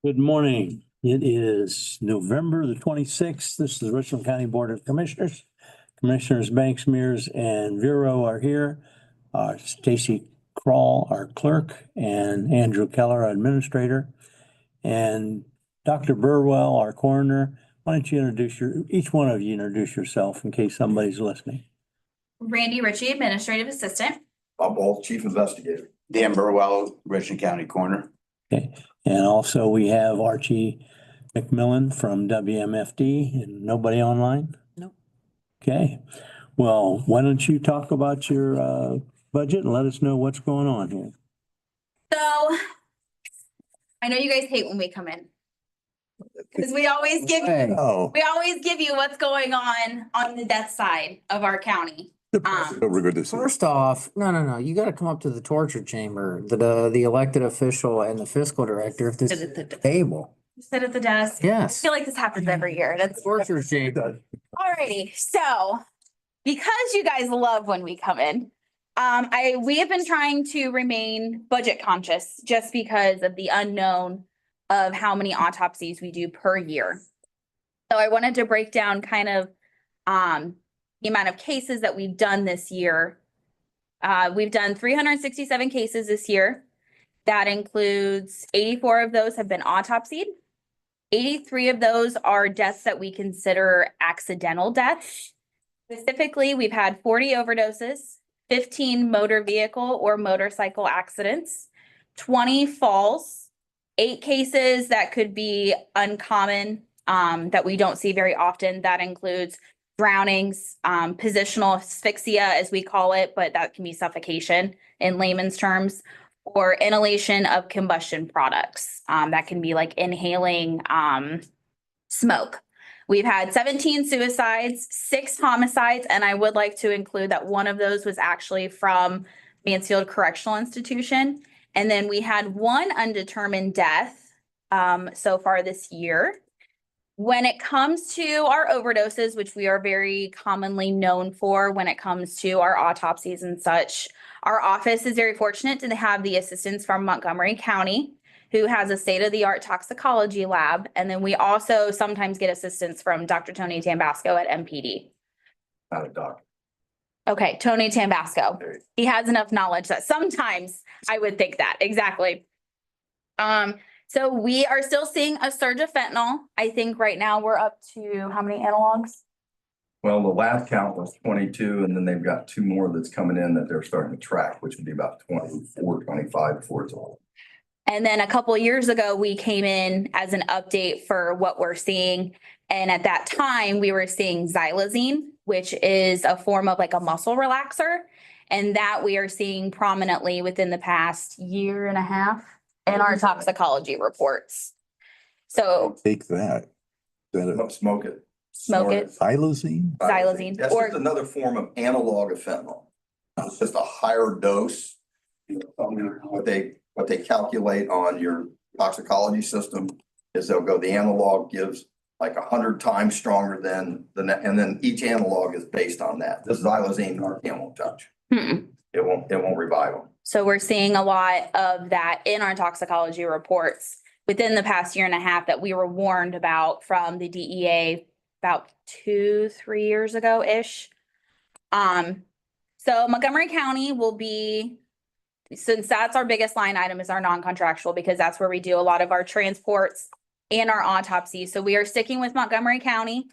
Good morning. It is November the 26th. This is the Richland County Board of Commissioners. Commissioners Banks, Mears, and Vero are here. Stacy Kroll, our clerk, and Andrew Keller, our administrator. And Dr. Burwell, our coroner. Why don't you each one of you introduce yourself in case somebody's listening. Randy Ritchie, Administrative Assistant. Bob Ball, Chief Investigator. Dan Burwell, Richland County Coroner. Okay, and also we have Archie McMillan from WMFD and nobody online? Nope. Okay, well, why don't you talk about your budget and let us know what's going on here? So I know you guys hate when we come in. Because we always give Oh. you what's going on the death side of our county. We're good to see. First off, no, you gotta come up to the torture chamber, the elected official and the fiscal director if this Sit is at the, table. sit at the desk. I Yes. feel like this happens every year. That's Torture chamber. alrighty. So because you guys love when we come in, we have been trying to remain budget conscious just because of the unknown of how many autopsies we do per year. So I wanted to break down kind of the amount of cases that we've done this year. We've done 367 cases this year. That includes 84 of those have been autopsied. 83 of those are deaths that we consider accidental deaths. Specifically, we've had 40 overdoses, 15 motor vehicle or motorcycle accidents, 20 falls, 8 cases that could be uncommon, that we don't see very often. That includes drownings, positional asphyxia, as we call it, but that can be suffocation in layman's terms, or inhalation of combustion products. That can be like inhaling smoke. We've had 17 suicides, 6 homicides, and I would like to include that one of those was actually from Mansfield Correctional Institution. And then we had 1 undetermined death so far this year. When it comes to our overdoses, which we are very commonly known for when it comes to our autopsies and such, our office is very fortunate to have the assistance from Montgomery County, who has a state-of-the-art toxicology lab. And then we also sometimes get assistance from Dr. Tony Tambasco at MPD. Not a doctor. Okay, Tony Tambasco. He has enough knowledge that sometimes I would think that, exactly. So we are still seeing a surge of fentanyl. I think right now we're up to how many analogs? Well, the last count was 22, and then they've got 2 more that's coming in that they're starting to track, which would be about 24, 25 before it's all. And then a couple of years ago, we came in as an update for what we're seeing. And at that time, we were seeing xylazine, which is a form of like a muscle relaxer. And that we are seeing prominently within the past year and a half in our toxicology reports. So Take that. Don't smoke it. Smoke it. Xylazine? Xylazine, That's or- just another form of analog of fentanyl. It's just a higher dose. You know, what they calculate on your toxicology system is they'll go, the analog gives like 100 times stronger than and then each analog is based on that. This xylazine, Narcan won't touch. It won't revive them. So we're seeing a lot of that in our toxicology reports within the past year and a half that we were warned about from the DEA about 2-3 years ago-ish. So Montgomery County will be, since that's our biggest line item is our non-contractual, because that's where we do a lot of our transports and our autopsies. So we are sticking with Montgomery County.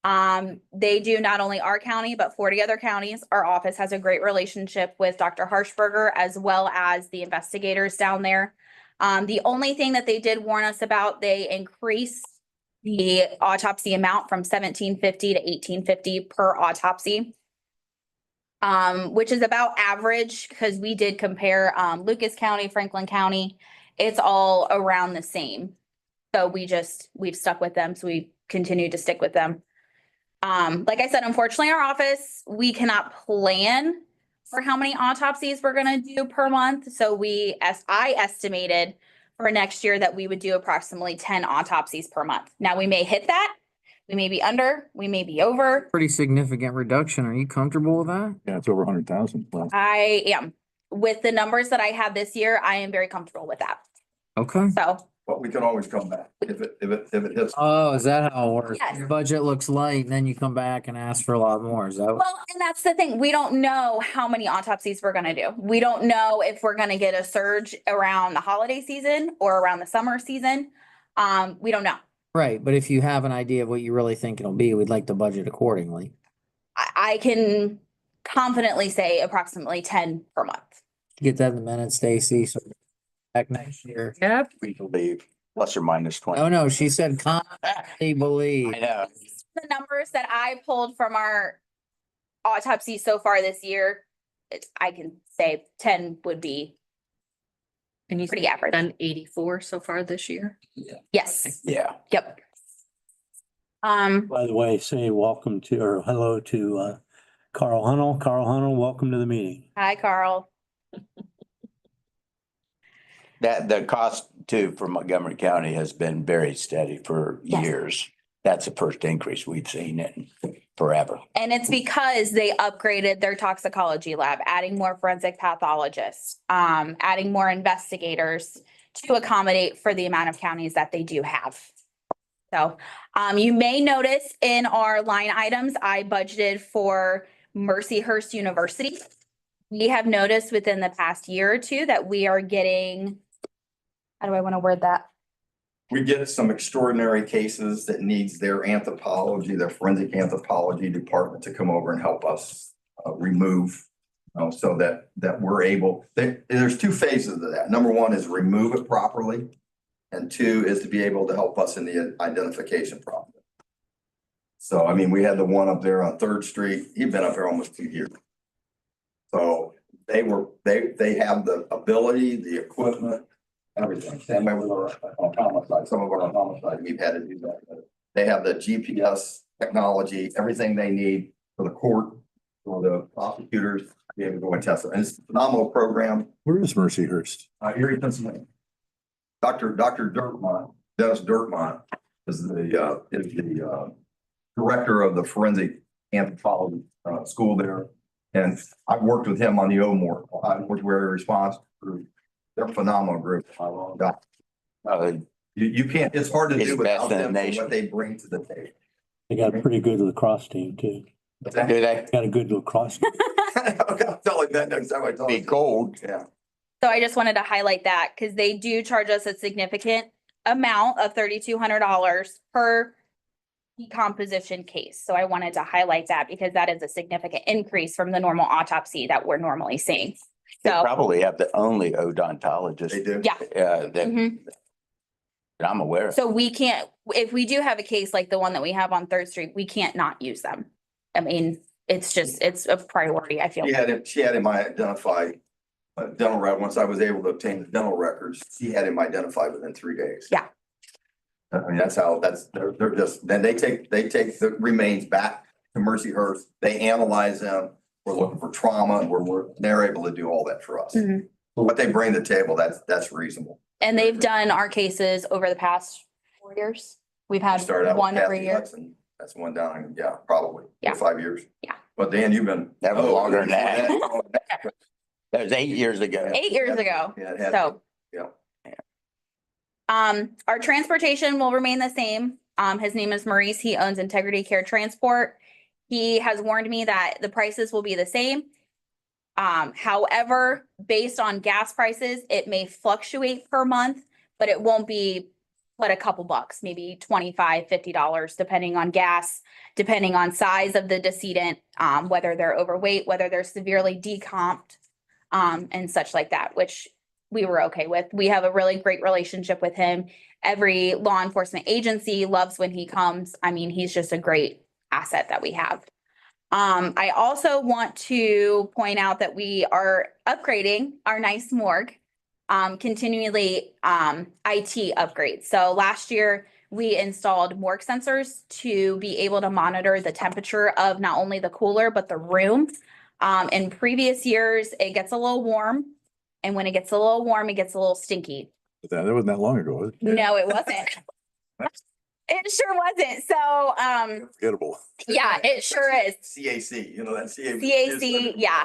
They do not only our county, but 40 other counties. Our office has a great relationship with Dr. Harshberger as well as the investigators down there. The only thing that they did warn us about, they increased the autopsy amount from $17.50 to $18.50 per autopsy. Which is about average because we did compare Lucas County, Franklin County. It's all around the same. So we've stuck with them. So we continue to stick with them. Like I said, unfortunately, our office, we cannot plan for how many autopsies we're gonna do per month. So I estimated for next year that we would do approximately 10 autopsies per month. Now, we may hit that, we may be under, we may be over. Pretty significant reduction. Are you comfortable with that? Yeah, it's over 100,000. Well, I am. With the numbers that I had this year, I am very comfortable with that. Okay. So but we can always come back if it hits. Oh, is that how it works? Yes. Your budget looks light and then you come back and ask for a lot more. Is that? Well, and that's the thing. We don't know how many autopsies we're gonna do. We don't know if we're gonna get a surge around the holiday season or around the summer season. We don't know. Right, but if you have an idea of what you really think it'll be, we'd like to budget accordingly. I can confidently say approximately 10 per month. Get that in the minutes, Stacy, so back next year. Yep. We believe plus or minus 20. Oh, no, she said confidently believe. I know. The numbers that I pulled from our autopsy so far this year, I can say 10 would be And you pretty average. done 84 so far this year? Yes, Yeah. yep. By the way, say welcome to, or hello to, Carl Hunnell. Carl Hunnell, welcome to the meeting. Hi, Carl. That the cost too for Montgomery County has been very steady for Yes. years. That's the first increase we've seen in forever. And it's because they upgraded their toxicology lab, adding more forensic pathologists, adding more investigators to accommodate for the amount of counties that they do have. So, you may notice in our line items, I budgeted for Mercyhurst University. We have noticed within the past year or two that we are getting, how do I want to word that? We get some extraordinary cases that needs their anthropology, their forensic anthropology department to come over and help us remove. So that we're able, there's two phases of that. Number one is remove it properly. And two is to be able to help us in the identification process. So, I mean, we had the one up there on Third Street. He'd been up there almost 2 years. So they have the ability, the equipment, everything. Same way with our homicide. Some of our homicide, we've had to do that. They have the GPS technology, everything they need for the court, for the prosecutors to be able to go and test it. And it's a phenomenal program. Where is Mercyhurst? Erie, Pennsylvania. Dr. Dirtmont, Dennis Dirtmont is the director of the forensic anthropology school there. And I've worked with him on the OMOR, mortuary response group. They're a phenomenal group. You can't, it's hard to It's do best without in the them and nation. what they bring to the table. They got a pretty good lacrosse team too. Do they? Got a good lacrosse. team. I'll tell him that next time I talk. Be cold. Yeah. So I just wanted to highlight that because they do charge us a significant amount of $3,200 per decomposition case. So I wanted to highlight that because that is a significant increase from the normal autopsy that we're normally seeing. They So, probably have the only odontologist. They do. yeah. That I'm aware of. So we can't, if we do have a case like the one that we have on Third Street, we can't not use them. I mean, it's a priority, I feel. She had him identify dental record. Once I was able to obtain the dental records, she had him identified within 3 days. Yeah. I mean, they're just, then they take the remains back to Mercyhurst. They analyze them. We're looking for trauma and they're able to do all that for us. Mhm. What they bring to the table, that's reasonable. And they've done our cases over the past 4 years. We've had Started out with one every Kathy year. Hudson. That's one down, yeah, probably Yeah. 5 years. Yeah. But Dan, you've been. That was longer than that. Oh, That was 8 years ago. 8 years ago. Yeah, it had, So. yeah. Our transportation will remain the same. His name is Maurice. He owns Integrity Care Transport. He has warned me that the prices will be the same. However, based on gas prices, it may fluctuate per month, but it won't be but a couple bucks, maybe $25, $50, depending on gas, depending on size of the decedent, whether they're overweight, whether they're severely decomped, and such like that, which we were okay with. We have a really great relationship with him. Every law enforcement agency loves when he comes. I mean, he's just a great asset that we have. I also want to point out that we are upgrading our nice morgue, continually, IT upgrades. So last year we installed morgue sensors to be able to monitor the temperature of not only the cooler, but the room. In previous years, it gets a little warm. And when it gets a little warm, it gets a little stinky. That wasn't that long ago, was it? No, it wasn't. It sure wasn't. So, Forgettable. yeah, it sure is. CAC, you know, that CAC. CAC, yeah.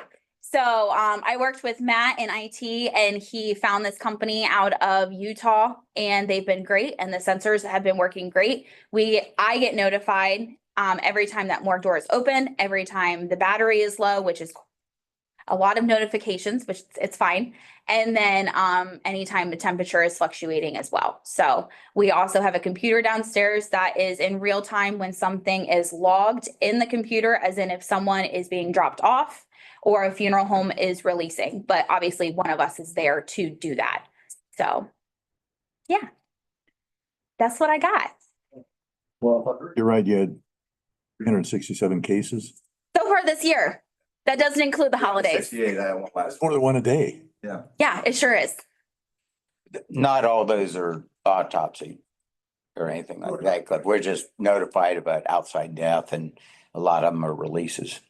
So I worked with Matt in IT and he found this company out of Utah and they've been great and the sensors have been working great. I get notified every time that more doors open, every time the battery is low, which is a lot of notifications, which it's fine. And then anytime the temperature is fluctuating as well. So we also have a computer downstairs that is in real time when something is logged in the computer, as in if someone is being dropped off or a funeral home is releasing. But obviously one of us is there to do that. So yeah, that's what I got. Well, you're right, you had 367 cases, So far this year, that doesn't include the holidays. 68, I had one last. more than one a day. Yeah. Yeah, it sure is. Not all those are autopsy or anything like that. Cliff. We're just notified about outside death and a lot of them are releases.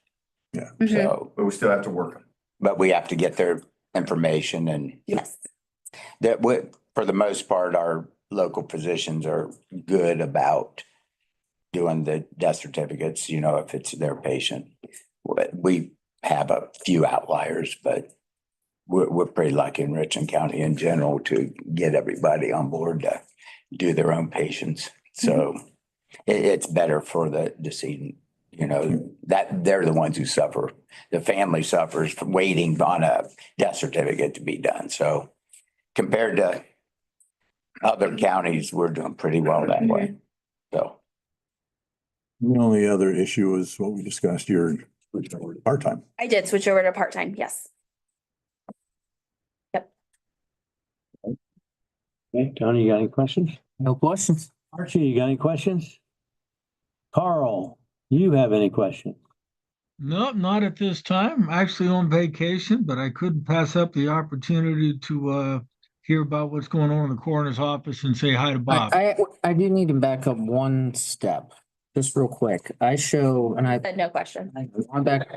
Mhm. So, But we still have to work them. but we have to get their information and Yes. that would, for the most part, our local physicians are good about doing the death certificates, you know, if it's their patient. We have a few outliers, but we're pretty lucky in Richland County in general to get everybody on board to do their own patients. So it's better for the decedent, you know, that they're the ones who suffer. The family suffers from waiting on a death certificate to be done. So compared to other counties, we're doing pretty well that way. So, The only other issue is what we discussed, your part-time. I did switch over to part-time, yes. Okay, Tony, you got any questions? No questions? Archie, you got any questions? Carl, you have any questions? Nope, not at this time. I'm actually on vacation, but I couldn't pass up the opportunity to hear about what's going on in the coroner's office and say hi to Bob. I do need to back up one step, just real quick. I show, and I, But no question. I'm back.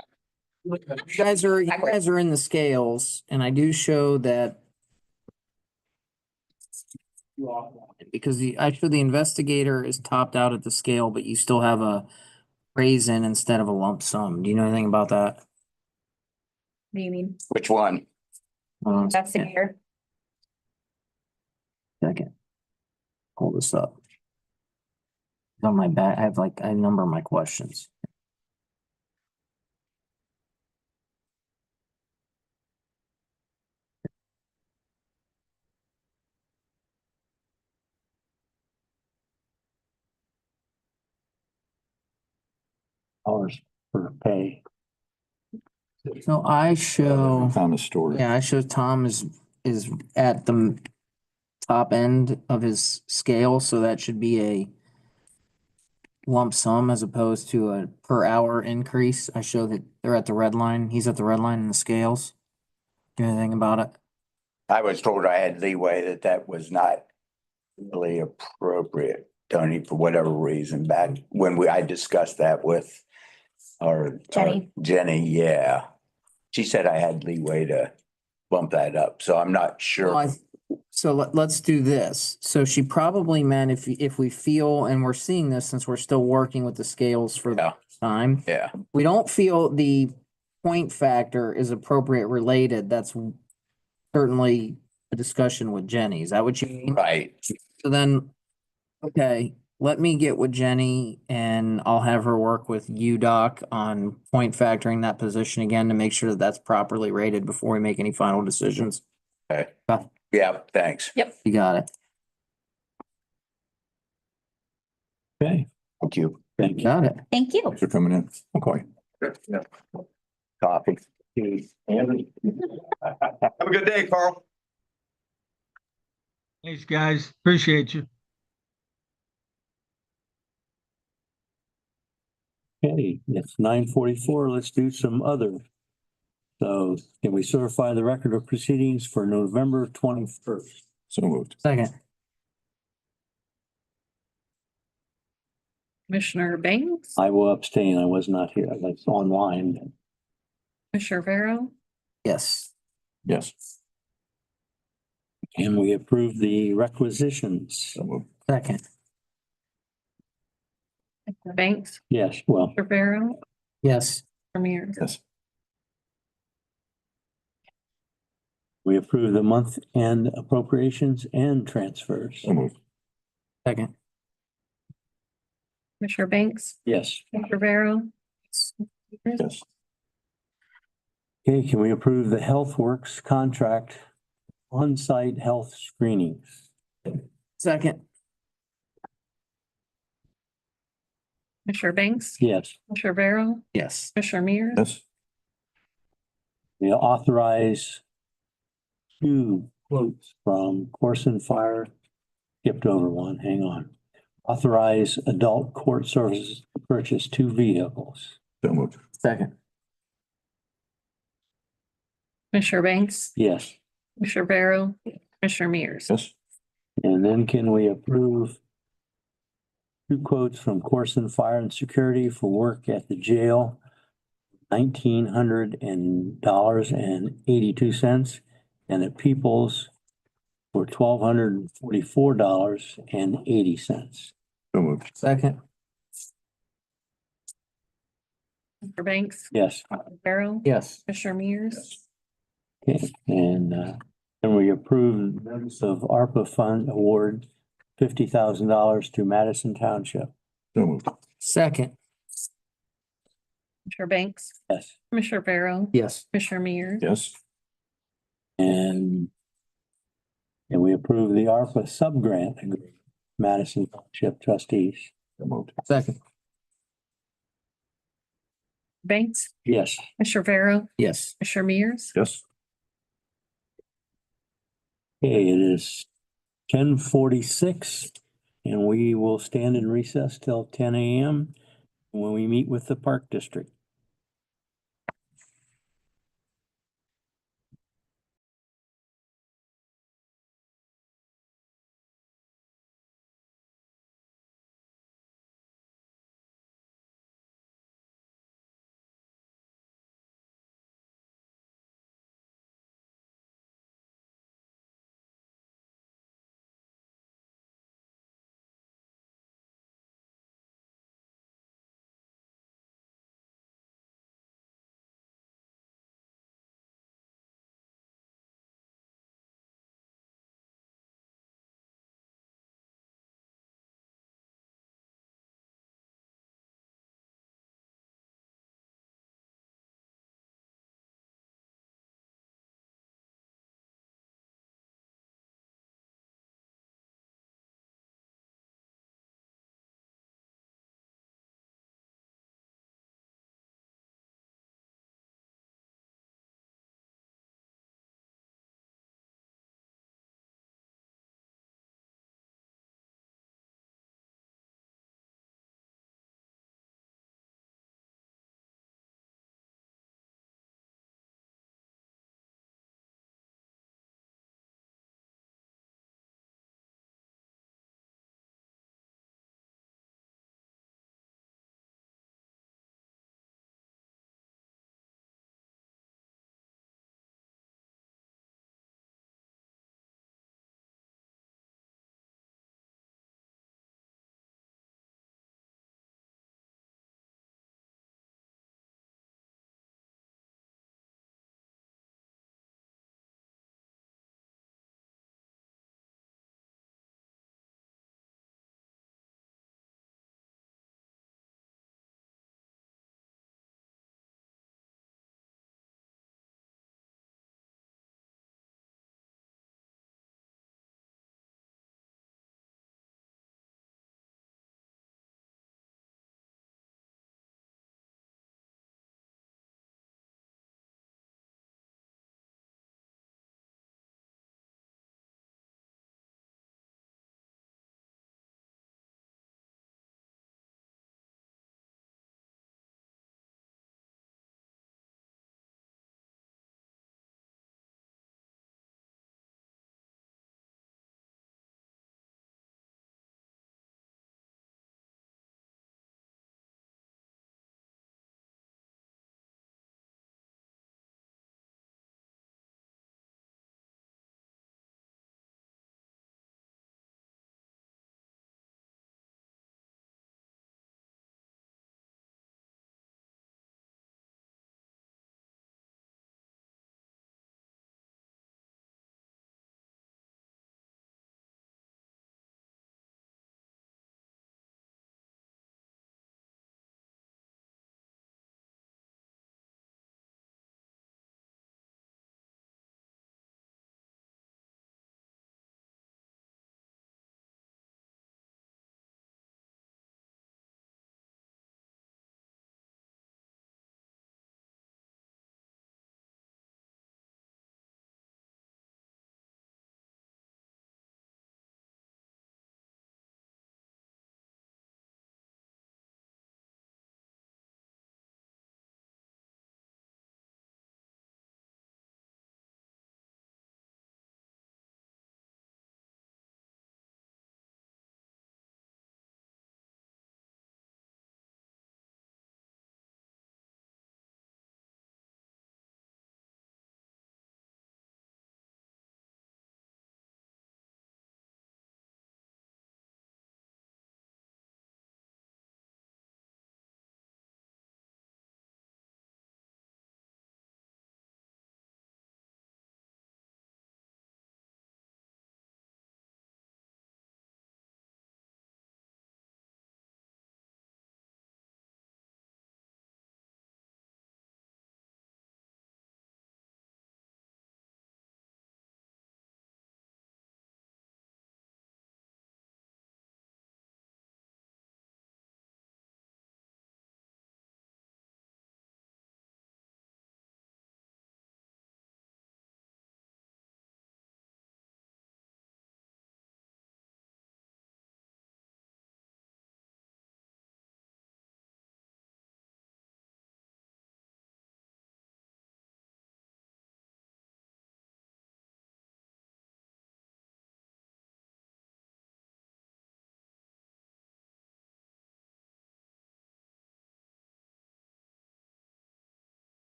You guys are in the scales, and I do show that. Because I show the investigator is topped out at the scale, but you still have a raise in instead of a lump sum. Do you know anything about that? What do you mean? which one? That's the year. Second. Hold this up. On my back, I have like a number of my questions. Hours for pay. So I show, Found a story. yeah, I show Tom is at the top end of his scale, so that should be a lump sum as opposed to a per hour increase. I show that they're at the red line. He's at the red line in the scales. Do anything about it? I was told I had leeway that was not really appropriate, Tony, for whatever reason. Back when I discussed that with our Jenny, yeah. She said I had leeway to bump that up, so I'm not sure. Well, So let's do this. So she probably meant if we feel, and we're seeing this since we're still working with the scales for the Yeah. first time. Yeah, We don't feel the point factor is appropriate related. That's certainly a discussion with Jenny. Is that what you mean? right. So then, okay, let me get with Jenny and I'll have her work with you, Doc, on point factoring that position again to make sure that that's properly rated before we make any final decisions. Okay. Okay. Yeah, thanks. You got it. Okay, Thank you. thank you. Got it. Thank you. Thanks for coming in. Okay. Yeah. Coffee. Have a good day, Carl. Thanks, guys. Appreciate you. Okay, it's 9:44. Let's do some other. So can we certify the record of proceedings for November 21st? So moved. Second. Commissioner Banks, I will abstain. I was not here. That's online. Commissioner Vero, Yes. Yes. And we approve the requisitions. So moved. Second. Banks, Yes, well, Vero, Yes. Premier. Yes. We approve the month-end appropriations and transfers. So moved. Second. Commissioner Banks, Yes. Commissioner Vero. Yes. Okay, can we approve the Health Works contract on-site health screenings? Second. Commissioner Banks, Yes. Commissioner Vero, Yes. Commissioner Mears. Yes. We authorize two quotes from Corson Fire. Skipped over one, hang on. Authorize adult court services to purchase 2 vehicles. So moved. Second. Commissioner Banks, Yes. Commissioner Vero, Commissioner Mears. Yes. And then can we approve 2 quotes from Corson Fire and Security for work at the jail? $1,900.82 and at Peoples for $1,244.80. So moved. Second. Commissioner Banks, Yes. Commissioner Vero, Yes. Commissioner Mears. Okay, and we approve notice of ARPA fund award $50,000 to Madison Township. So moved. Second. Commissioner Banks, Yes. Commissioner Vero, Yes. Commissioner Mears. Yes. And we approve the ARPA sub-grant agreement, Madison Township trustees. So moved. Second. Banks, Yes. Commissioner Vero, Yes. Commissioner Mears. Yes. Okay, it is 10:46 and we will stand in recess till 10 a.m. when we meet with the Park District.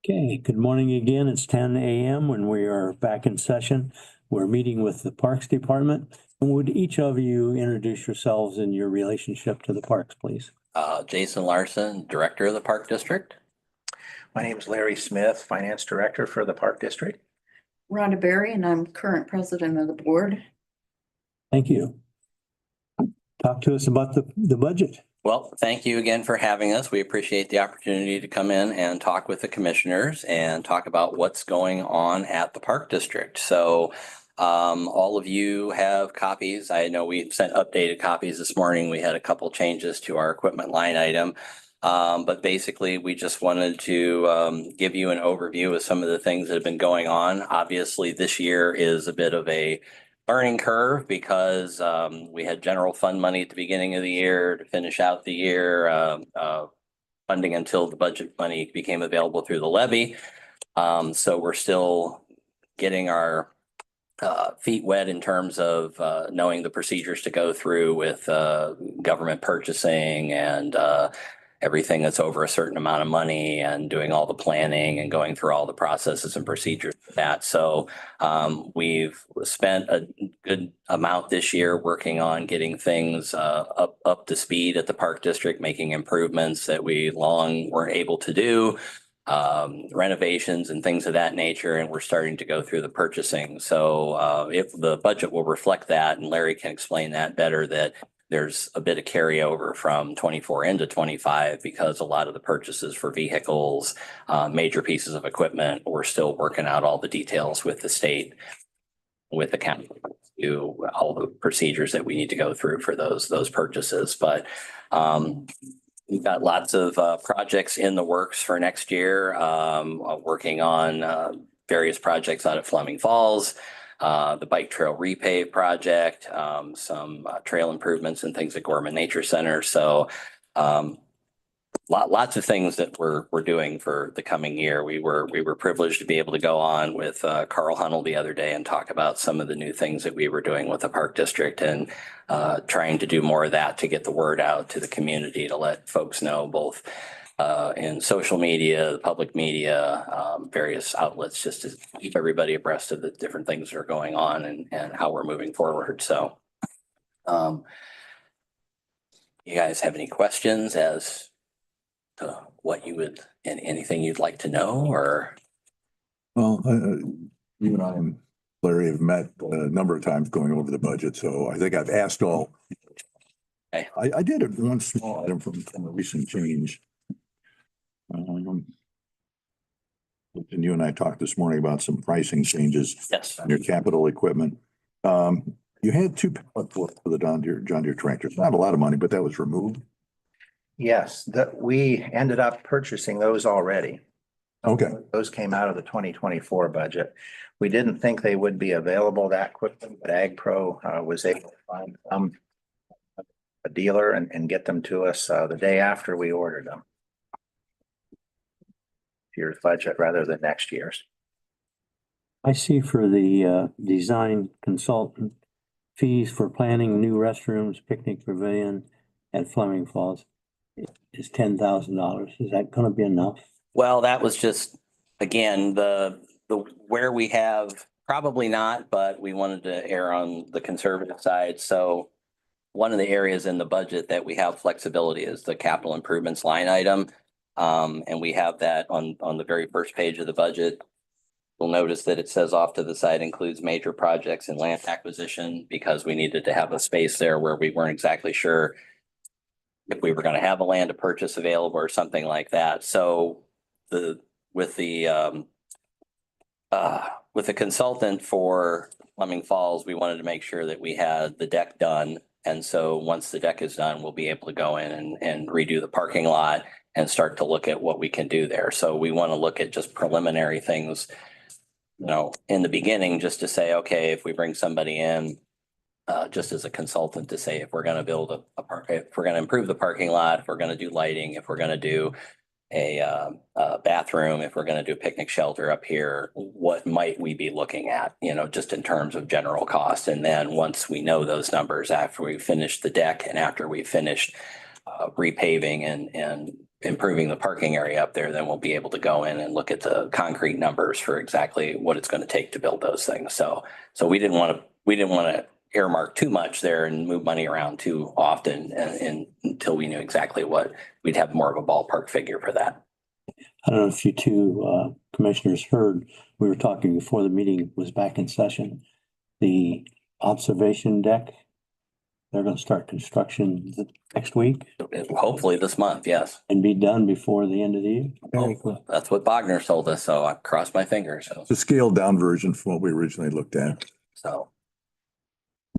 Okay, good morning again. It's 10 a.m. when we are back in session. We're meeting with the Parks Department. And would each of you introduce yourselves and your relationship to the parks, please? Jason Larson, Director of the Park District. My name is Larry Smith, Finance Director for the Park District. Rhonda Berry, and I'm current president of the board. Thank you. Talk to us about the budget. Well, thank you again for having us. We appreciate the opportunity to come in and talk with the commissioners and talk about what's going on at the Park District. So all of you have copies. I know we sent updated copies this morning. We had a couple changes to our equipment line item. But basically, we just wanted to give you an overview of some of the things that have been going on. Obviously, this year is a bit of a learning curve because we had general fund money at the beginning of the year to finish out the year, funding until the budget money became available through the levy. So we're still getting our feet wet in terms of knowing the procedures to go through with government purchasing and everything that's over a certain amount of money and doing all the planning and going through all the processes and procedures for that. So we've spent a good amount this year working on getting things up to speed at the Park District, making improvements that we long weren't able to do, renovations and things of that nature, and we're starting to go through the purchasing. So if the budget will reflect that, and Larry can explain that better, that there's a bit of carryover from 24 into 25 because a lot of the purchases for vehicles, major pieces of equipment, we're still working out all the details with the state, with the county, do all the procedures that we need to go through for those purchases. But we've got lots of projects in the works for next year, working on various projects out at Fleming Falls. The bike trail repave project, some trail improvements and things at Gorman Nature Center. So lots of things that we're doing for the coming year. We were privileged to be able to go on with Carl Hunnell the other day and talk about some of the new things that we were doing with the Park District and trying to do more of that to get the word out to the community, to let folks know both in social media, the public media, various outlets, just to keep everybody abreast of the different things that are going on and how we're moving forward. So you guys have any questions as to what you would, and anything you'd like to know, or? Well, you and I and Larry have met a number of times going over the budget, so I think I've asked all. Okay. I did have one small item from a recent change. And you and I talked this morning about some pricing changes Yes. on your capital equipment. You had two pallets for the John Deere tractors. Not a lot of money, but that was removed. Yes, that we ended up purchasing those already. Okay. Those came out of the 2024 budget. We didn't think they would be available that quickly, but AgPro was able to find a dealer and get them to us the day after we ordered them. Year's budget rather than next year's. I see for the design consultant fees for planning new restrooms, picnic pavilion at Fleming Falls is $10,000. Is that going to be enough? Well, that was just, again, the where we have, probably not, but we wanted to err on the conservative side. So one of the areas in the budget that we have flexibility is the capital improvements line item. And we have that on the very first page of the budget. You'll notice that it says off to the side includes major projects and land acquisition, because we needed to have a space there where we weren't exactly sure if we were going to have a land to purchase available or something like that. So with the consultant for Fleming Falls, we wanted to make sure that we had the deck done. And so once the deck is done, we'll be able to go in and redo the parking lot and start to look at what we can do there. So we want to look at just preliminary things, you know, in the beginning, just to say, okay, if we bring somebody in, just as a consultant, to say, if we're going to build a park, if we're going to improve the parking lot, if we're going to do lighting, if we're going to do a bathroom, if we're going to do a picnic shelter up here, what might we be looking at, you know, just in terms of general cost. And then once we know those numbers, after we finish the deck and after we finished repaving and improving the parking area up there, then we'll be able to go in and look at the concrete numbers for exactly what it's going to take to build those things. So we didn't want to earmark too much there and move money around too often and until we knew exactly what we'd have more of a ballpark figure for that. I don't know if you two commissioners heard, we were talking before the meeting was back in session. The observation deck, they're gonna start construction next week Hopefully this month, yes. and be done before the end of the year. Very cool. That's what Bogner told us, so I crossed my fingers. It's a scaled down version from what we originally looked at. So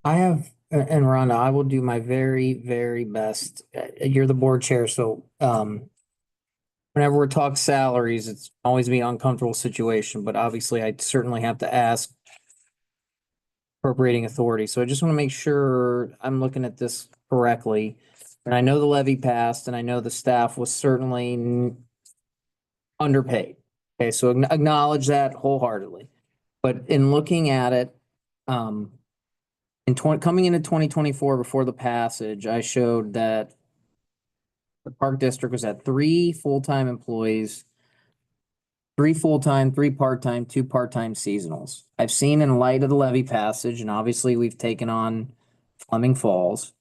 I have, and Rhonda, I will do my very, very best. You're the board chair, so, whenever we talk salaries, it's always be an uncomfortable situation, but obviously I certainly have to ask appropriating authority. So I just want to make sure I'm looking at this correctly. And I know the levy passed and I know the staff was certainly underpaid. Okay, so acknowledge that wholeheartedly. But in looking at it, coming into 2024 before the passage, I showed that the park district was at 3 full-time employees, 3 full-time, 3 part-time, 2 part-time seasonals. I've seen in light of the levy passage, and obviously we've taken on Fleming Falls.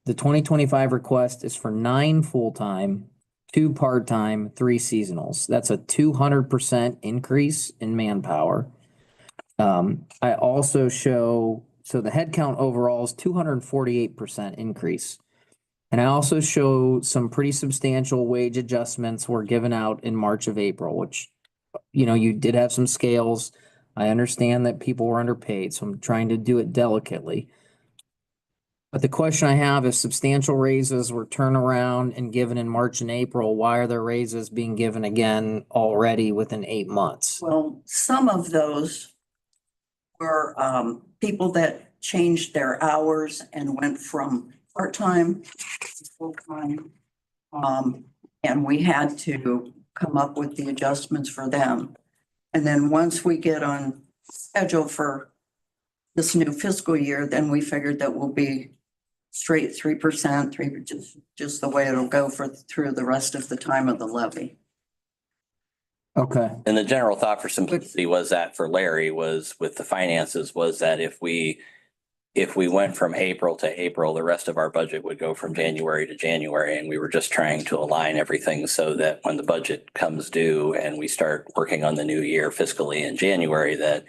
The 2025 request is for 9 full-time, 2 part-time, 3 seasonals. That's a 200% increase in manpower. I also show, so the headcount overall is 248% increase. And I also show some pretty substantial wage adjustments were given out in March of April, which, you did have some scales. I understand that people were underpaid, so I'm trying to do it delicately. But the question I have is substantial raises were turned around and given in March and April. Why are their raises being given again already within 8 months? Well, some of those were people that changed their hours and went from part-time to full-time. And we had to come up with the adjustments for them. And then once we get on schedule for this new fiscal year, then we figured that we'll be straight 3%, just the way it'll go through the rest of the time of the levy. Okay. and the general thought for simplicity was that for Larry was with the finances was that if we went from April to April, the rest of our budget would go from January to January. And we were just trying to align everything so that when the budget comes due and we start working on the new year fiscally in January, that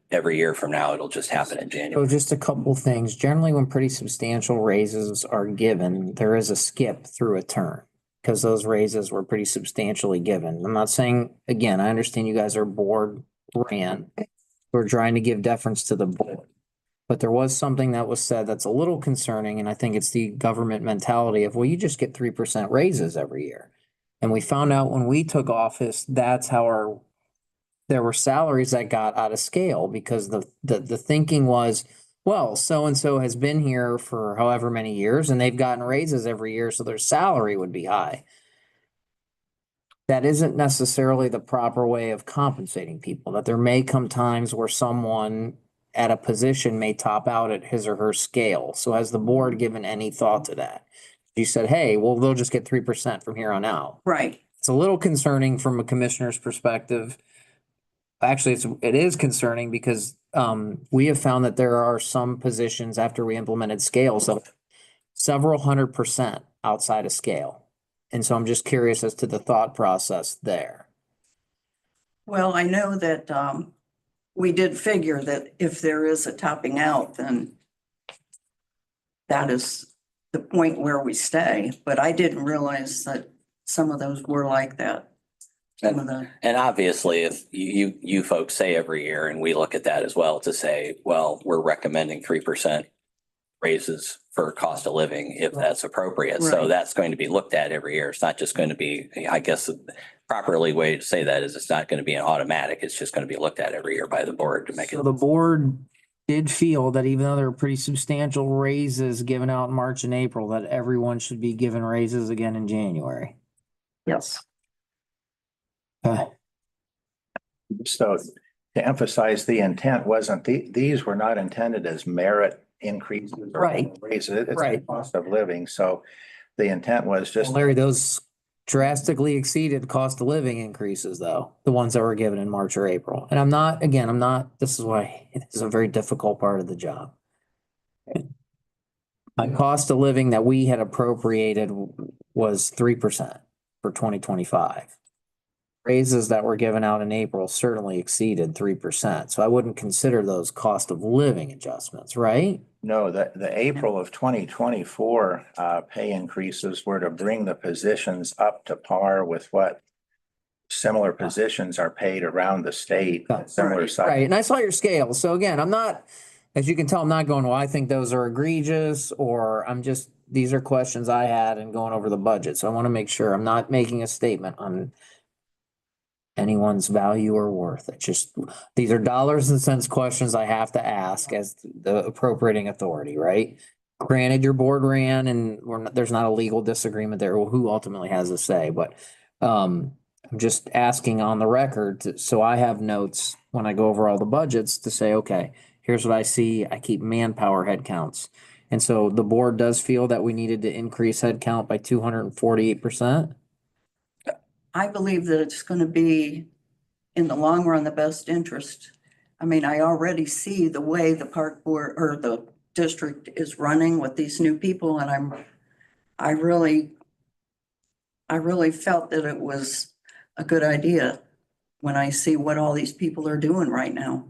every year from now, it'll just happen in So January. just a couple things. Generally, when pretty substantial raises are given, there is a skip through a term because those raises were pretty substantially given. I'm not saying, again, I understand you guys are board ran. We're trying to give deference to the board. But there was something that was said that's a little concerning, and I think it's the government mentality of, well, you just get 3% raises every year. And we found out when we took office, that's how there were salaries that got out of scale because the thinking was, well, so-and-so has been here for however many years and they've gotten raises every year, so their salary would be high. That isn't necessarily the proper way of compensating people, that there may come times where someone at a position may top out at his or her scale. So has the board given any thought to that? You said, hey, well, they'll just get 3% from here on out. Right. It's a little concerning from a commissioner's perspective. Actually, it is concerning because we have found that there are some positions after we implemented scales of several 100% outside of scale. And so I'm just curious as to the thought process there. Well, I know that we did figure that if there is a topping out, then that is the point where we stay. But I didn't realize that some of those were like that. Some of the, And obviously, if you folks say every year, and we look at that as well to say, well, we're recommending 3% raises for cost of living if that's appropriate. So Right. that's going to be looked at every year. It's not just going to be, I guess, the properly way to say that is it's not going to be an automatic. It's just going to be looked at every year by the board to make it. So the board did feel that even though there were pretty substantial raises given out in March and April, that everyone should be given raises again in January. yes. Okay. So to emphasize the intent wasn't, these were not intended as merit increases. Or Right. raises. It's the Right. cost of living. So the intent was just. Larry, those drastically exceeded cost of living increases though, the ones that were given in March or April. And I'm not, this is why it is a very difficult part of the job. My cost of living that we had appropriated was 3% for 2025. Raises that were given out in April certainly exceeded 3%. So I wouldn't consider those cost of living adjustments, right? No, the April of 2024 pay increases were to bring the positions up to par with what similar positions are paid around the state, similar size. Right, and I saw your scale. So again, I'm not, as you can tell, I'm not going, well, I think those are egregious, or I'm just, these are questions I had in going over the budget. So I want to make sure I'm not making a statement on anyone's value or worth. It's just, these are dollars and cents questions I have to ask as the appropriating authority, right? Granted, your board ran and there's not a legal disagreement there, who ultimately has a say, but I'm just asking on the record, so I have notes when I go over all the budgets to say, okay, here's what I see. I keep manpower headcounts. And so the board does feel that we needed to increase headcount by 248%. I believe that it's going to be, in the long run, the best interest. I mean, I already see the way the park board or the district is running with these new people, and I really felt that it was a good idea when I see what all these people are doing right now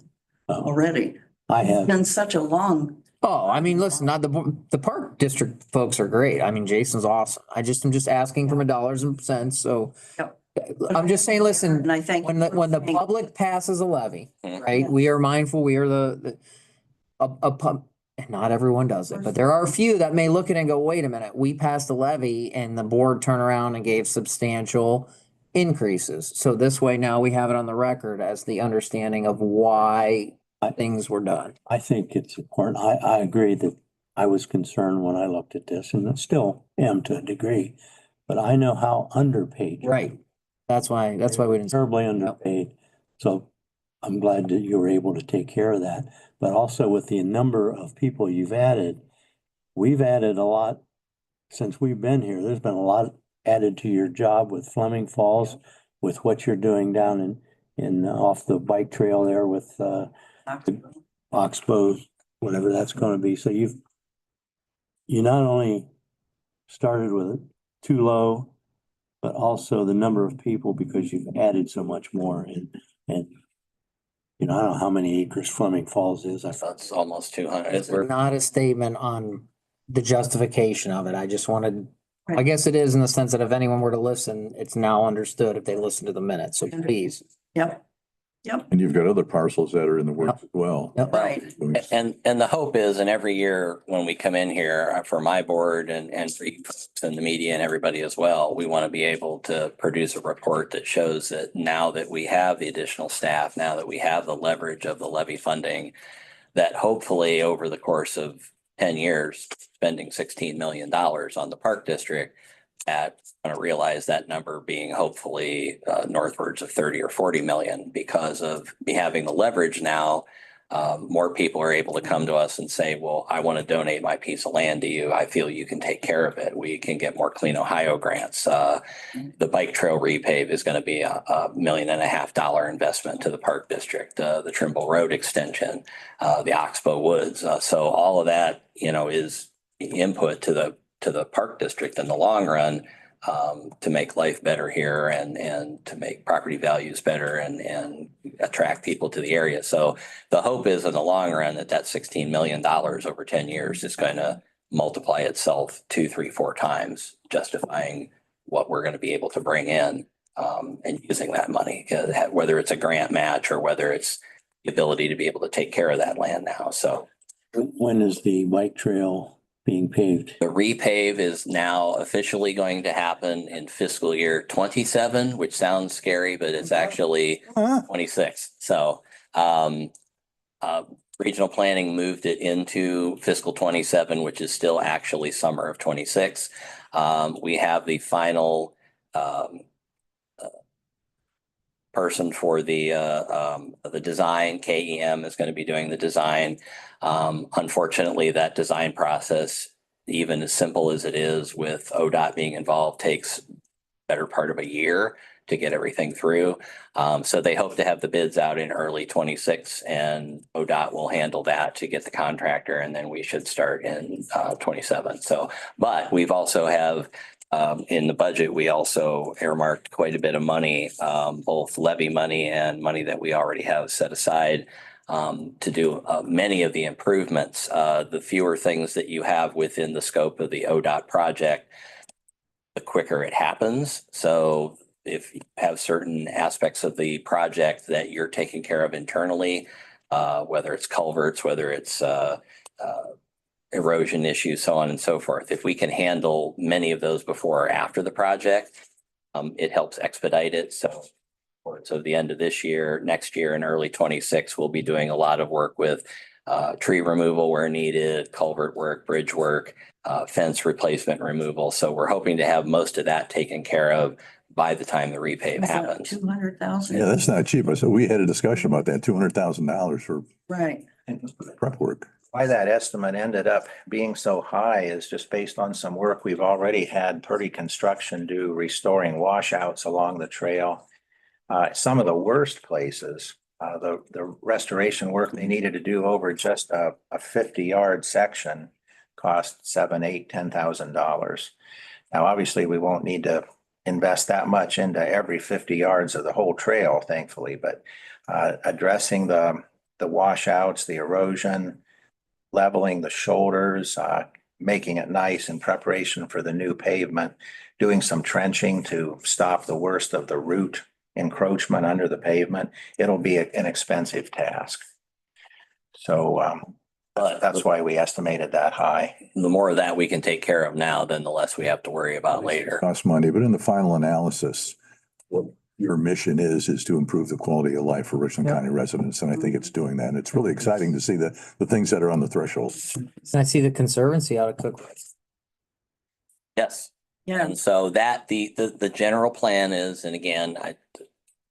already. I It's have, been such a long, Oh, I mean, listen, not the park district folks are great. I mean, Jason's awesome. I'm just asking from a dollars and cents. So Yep. I'm just saying, listen, and I think. when the public passes a levy, Mhm. right? We are mindful, we are and not everyone does it, but there are a few that may look at it and go, wait a minute, we passed a levy and the board turned around and gave substantial increases. So this way now we have it on the record as the understanding of why things were done. I think it's important. I agree that I was concerned when I looked at this, and I still am to a degree. But I know how underpaid. you are. Right. That's why we didn't. Terribly underpaid. So I'm glad that you were able to take care of that. But also with the number of people you've added, we've added a lot since we've been here. There's been a lot added to your job with Fleming Falls, with what you're doing down in off the bike trail there with Oxbow, whatever that's going to be. So you not only started with it too low, but also the number of people, because you've added so much more. And you know, I don't know how many acres Fleming Falls is. I thought That's almost 200. It's not a statement on the justification of it. I just wanted, I guess it is in the sense that if anyone were to listen, it's now understood if they listen to the minutes. So please. Yep. And you've got other parcels that are in the works as well. Yep. Right. And the hope is, and every year when we come in here for my board and for you folks and the media and everybody as well, we want to be able to produce a report that shows that now that we have the additional staff, now that we have the leverage of the levy funding, that hopefully over the course of 10 years, spending $16 million on the park district, at going to realize that number being hopefully northwards of 30 or 40 million, because of me having the leverage now. More people are able to come to us and say, well, I want to donate my piece of land to you. I feel you can take care of it. We can get more Clean Ohio grants. The bike trail repave is going to be $1.5 million investment to the park district. The Trimble Road extension, the Oxbow Woods. So all of that, you know, is input to the park district in the long run, to make life better here and to make property values better and attract people to the area. So the hope is in the long run that $16 million over 10 years is going to multiply itself 2, 3, 4 times, justifying what we're going to be able to bring in, and using that money, whether it's a grant match or whether it's the ability to be able to take care of that land now. So when is the bike trail being paved? the repave is now officially going to happen in fiscal year 27, which sounds scary, but it's actually 26. So regional planning moved it into fiscal 27, which is still actually summer of 26. We have the final person for the design. KEM is going to be doing the design. Unfortunately, that design process, even as simple as it is with ODOT being involved, takes better part of a year to get everything through. So they hope to have the bids out in early 26 and ODOT will handle that to get the contractor and then we should start in 27. So, but we've also have in the budget, we also earmarked quite a bit of money, both levy money and money that we already have set aside to do many of the improvements. The fewer things that you have within the scope of the ODOT project, the quicker it happens. So if you have certain aspects of the project that you're taking care of internally, whether it's culverts, whether it's erosion issues, so on and so forth. If we can handle many of those before or after the project, it helps expedite it. So the end of this year, next year and early 26, we'll be doing a lot of work with tree removal where needed, culvert work, bridge work, fence replacement removal. So we're hoping to have most of that taken care of by the time the repave happens. 200,000. Yeah, that's not cheap. So we had a discussion about that, $200,000 for Right. prep work. Why that estimate ended up being so high is just based on some work we've already had Purdy Construction do restoring washouts along the trail. Some of the worst places, the restoration work they needed to do over just a 50-yard section cost $7,000, $8,000, $10,000. Now, obviously, we won't need to invest that much into every 50 yards of the whole trail, thankfully, but addressing the washouts, the erosion, leveling the shoulders, making it nice in preparation for the new pavement, doing some trenching to stop the worst of the root encroachment under the pavement. It'll be an expensive task. So that's why we estimated that high. The more of that we can take care of now, then the less we have to worry about later. Costs money, but in the final analysis, what your mission is to improve the quality of life for Richland County residents. And I think it's doing that. And it's really exciting to see the things that are on the threshold. And I see the Conservancy out of Cook. Yes. Yeah. And so that the general plan is, and again,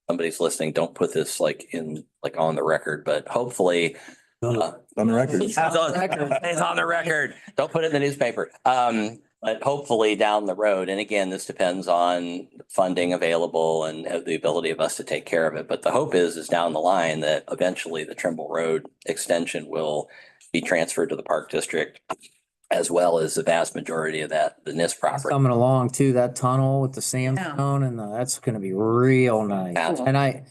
somebody's listening, don't put this like on the record, but hopefully. On the record. It's on the record. Don't put it in the newspaper. But hopefully down the road, and again, this depends on funding available and the ability of us to take care of it. But the hope is down the line that eventually the Trimble Road extension will be transferred to the Park District, as well as the vast majority of the NIST property. Coming along too, that tunnel with the sandstone and that's gonna be real nice. Yeah. And I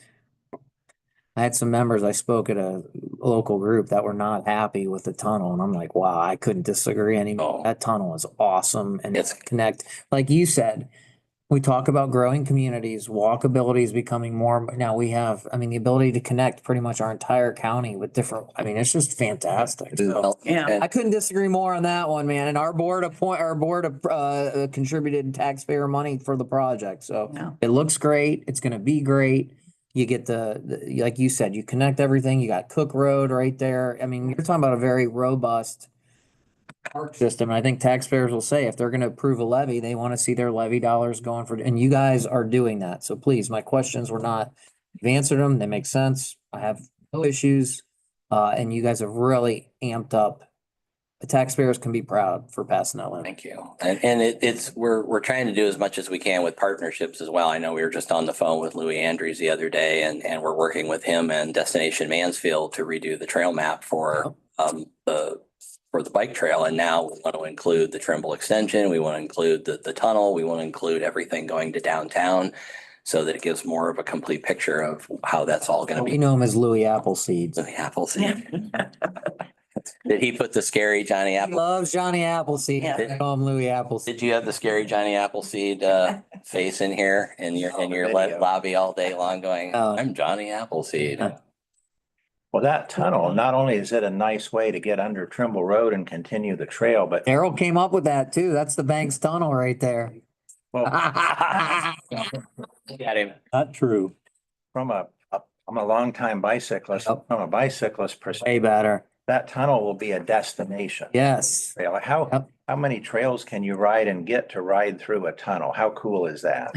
had some members, I spoke at a local group that were not happy with the tunnel and I'm like, wow, I couldn't disagree anymore. Oh. That tunnel is awesome and It's- it's connect, like you said, we talk about growing communities, walkability is becoming more, now we have, I mean, the ability to connect pretty much our entire county with different, I mean, it's just fantastic. It is. So, Well, Yeah. and- I couldn't disagree more on that one, man. And our board contributed taxpayer money for the project. So Yeah. it looks great. It's gonna be great. You get like you said, you connect everything. You got Cook Road right there. I mean, you're talking about a very robust park system. I think taxpayers will say if they're gonna approve a levy, they want to see their levy dollars going for, and you guys are doing that. So please, my questions were not, you've answered them. They make sense. I have no issues. And you guys have really amped up. The taxpayers can be proud for passing that levy. Thank you. And we're trying to do as much as we can with partnerships as well. I know we were just on the phone with Louis Andrews the other day and we're working with him and Destination Mansfield to redo the trail map for the bike trail. And now we want to include the Trimble extension. We want to include the tunnel. We want to include everything going to downtown so that it gives more of a complete picture of how that's all going to We be. know him as Louis Appleseed. The Appleseed. Did he put the scary Johnny He Apple? loves Johnny Appleseed. Yeah. I call him Louis Appleseed. Did you have the scary Johnny Appleseed face in here in your Video. lobby all day long going, Oh. I'm Johnny Appleseed? Well, that tunnel, not only is it a nice way to get under Trimble Road and continue the trail, but Errol came up with that too. That's the Banks Tunnel right there. well, Got him. Not true. I'm a longtime bicyclist. Yep. From a bicyclist Way perspective, better. that tunnel will be a destination. Yes. Trail. Yep. How many trails can you ride and get to ride through a tunnel? How cool is that?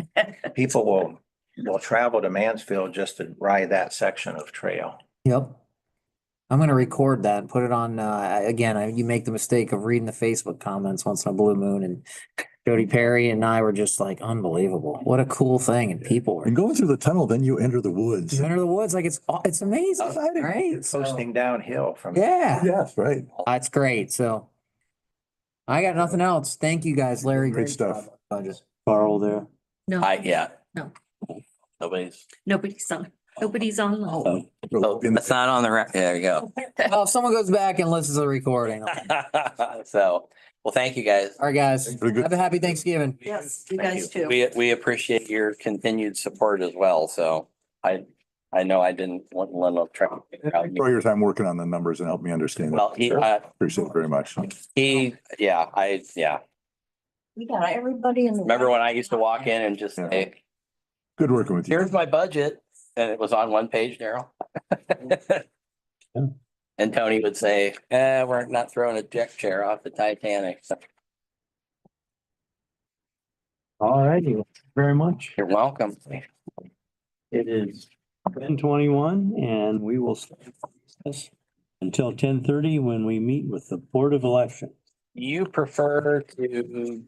People will travel to Mansfield just to ride that section of trail. Yep. I'm gonna record that and put it on, again, you make the mistake of reading the Facebook comments once in a blue moon and Jody Perry and I were just like, unbelievable. What a cool thing. And people And were, going through the tunnel, then you enter the woods. you enter the woods, like it's amazing, Exciting. right? So, Posting downhill from. yeah, Yes, right. it's great. So I got nothing else. Thank you guys, Larry. Good Great stuff. job. Budget. Carl there. No, Yeah. No. Nobody's, nobody's on. oh, Oh, it's not on the, there you go. Well, if someone goes back and listens to the recording. So, well, thank you guys. All right, guys. Pretty good. Have a happy Thanksgiving. Yes, you Thank guys too. We appreciate your continued support as well. So I know I didn't want to try to figure out. For your time working on the numbers and help me understand Well, it. Appreciate it very much. yeah. We got everybody in the. Remember when I used to walk in and just say, Good working with you. here's my budget, and it was on one page, Daryl? And Tony would say, we're not throwing a deck chair off the Titanic. So All righty, very much. you're welcome. It is 10:21 and we will stay until 10:30 when we meet with the Board of Elections. You prefer to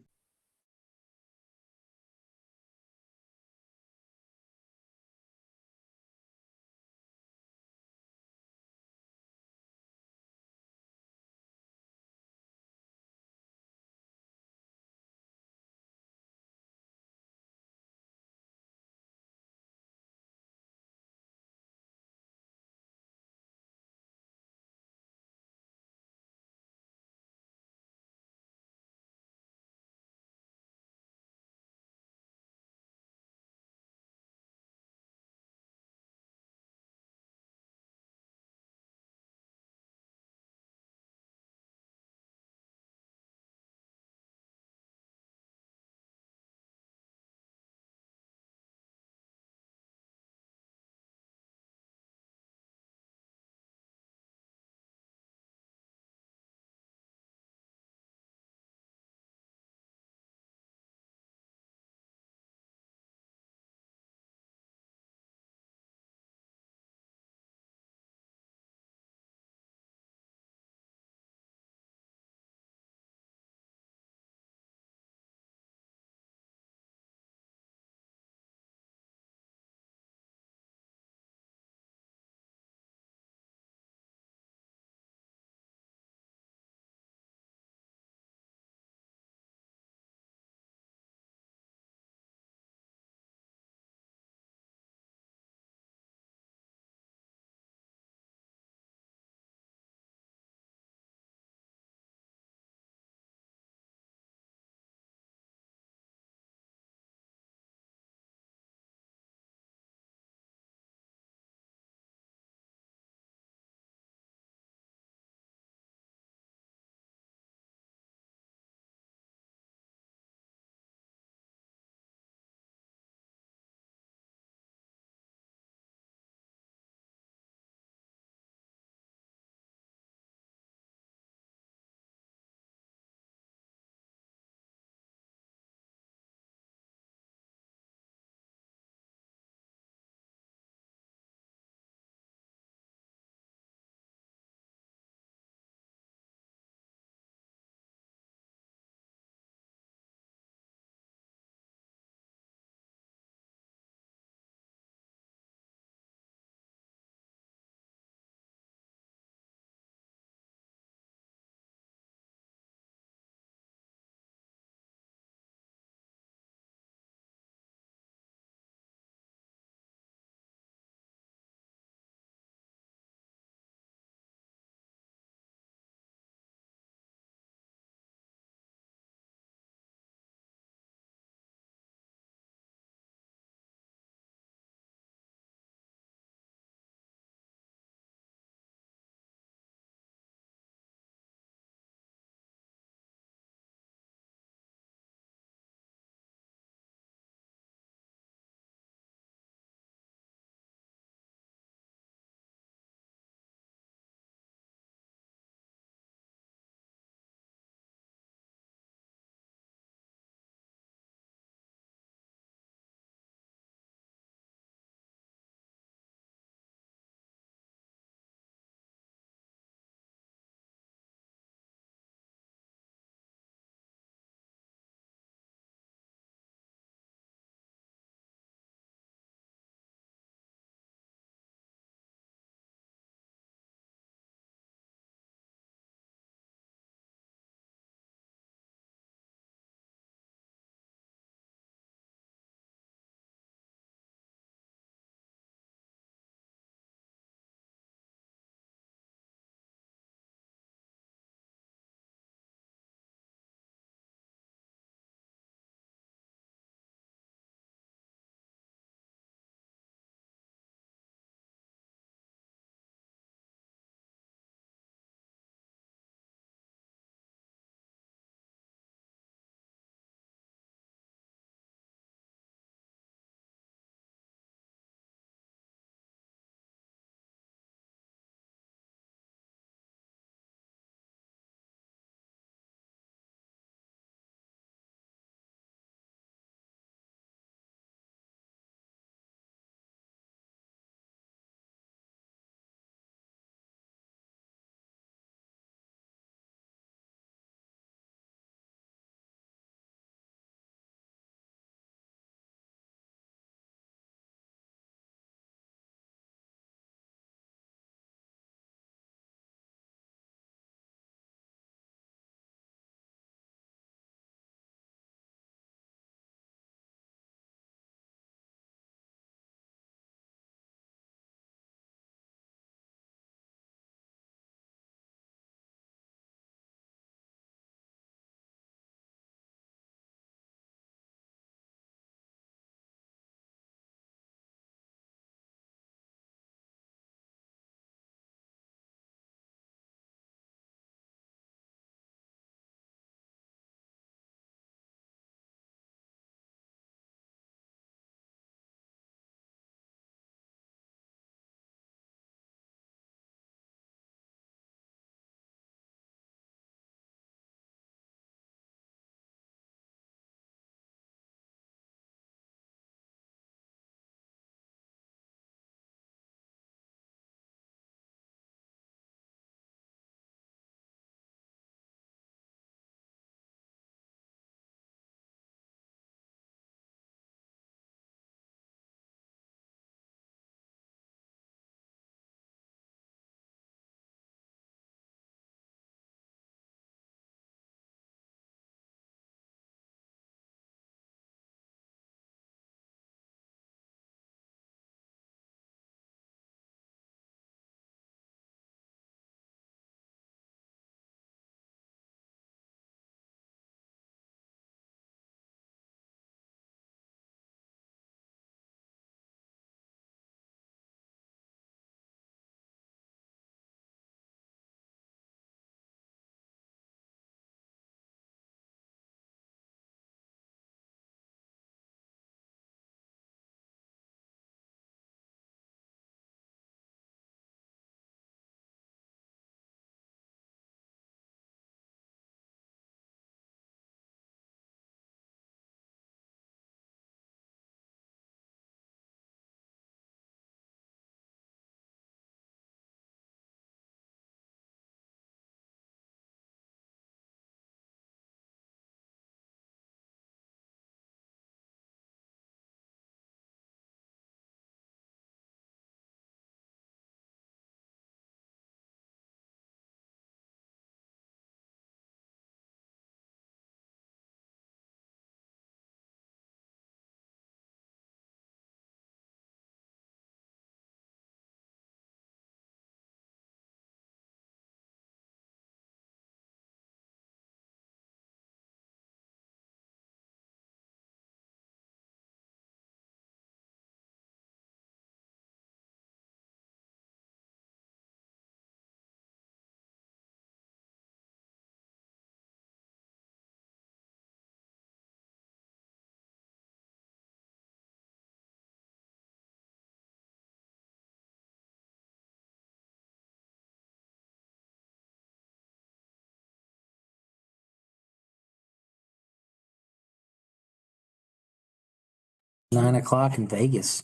9 o'clock in Vegas.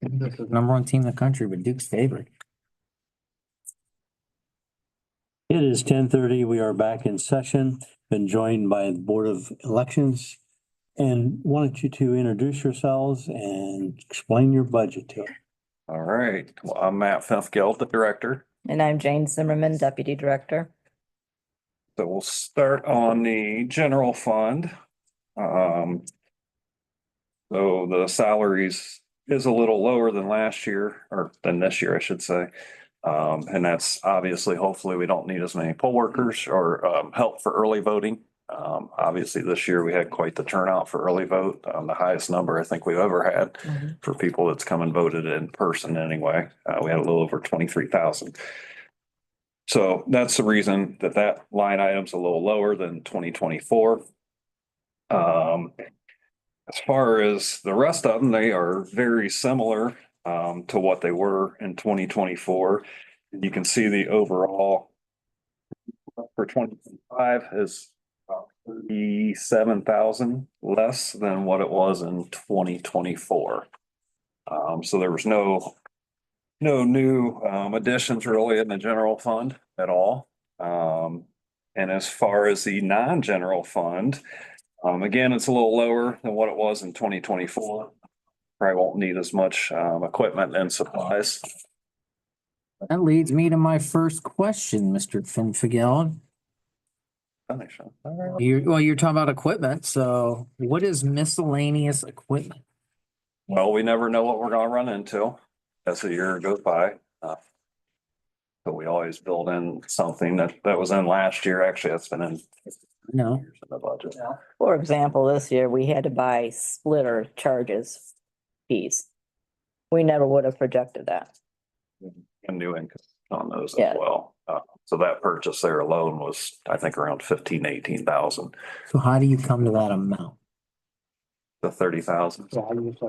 Number one team in the country, but Duke's favorite. It is 10:30. We are back in session, been joined by the Board of Elections. And wanted you to introduce yourselves and explain your budget to us. All right, well, I'm Matt Fifgeld, the director. And I'm Jane Zimmerman, Deputy Director. So we'll start on the general fund. So the salaries is a little lower than last year, or than this year, I should say. And that's obviously, hopefully, we don't need as many poll workers or help for early voting. Obviously, this year we had quite the turnout for early vote, the highest number I think we've ever had for people that's come and voted in person anyway. We had a little over 23,000. So that's the reason that that line item's a little lower than 2024. As far as the rest of them, they are very similar to what they were in 2024. You can see the overall for 2025 is about 37,000 less than what it was in 2024. So there was no new additions really in the general fund at all. And as far as the non-general fund, again, it's a little lower than what it was in 2024. Probably won't need as much equipment and supplies. That leads me to my first question, Mr. Finfigel. You're talking about equipment, so what is miscellaneous equipment? Well, we never know what we're gonna run into as the year goes by. But we always build in something that was in last year. Actually, that's been in No. years in the budget. For example, this year we had to buy splitter charges fees. We never would have projected that. And new income on those Yeah. as well. So that purchase there alone was, I think, around 18,000. So how do you come to that amount? The 30,000.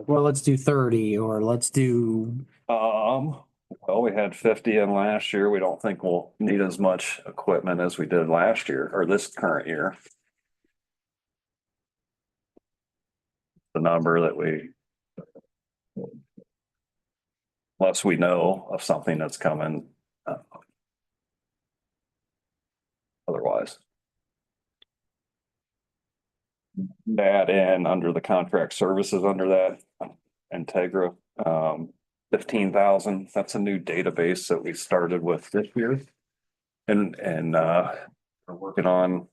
Well, let's do 30 or let's do, Well, we had 50 in last year. We don't think we'll need as much equipment as we did last year or this current year. The number that unless we know of something that's coming. Otherwise. Add in under the contract services under that, Integra, 15,000. That's a new database that we started with this year. And we're working on,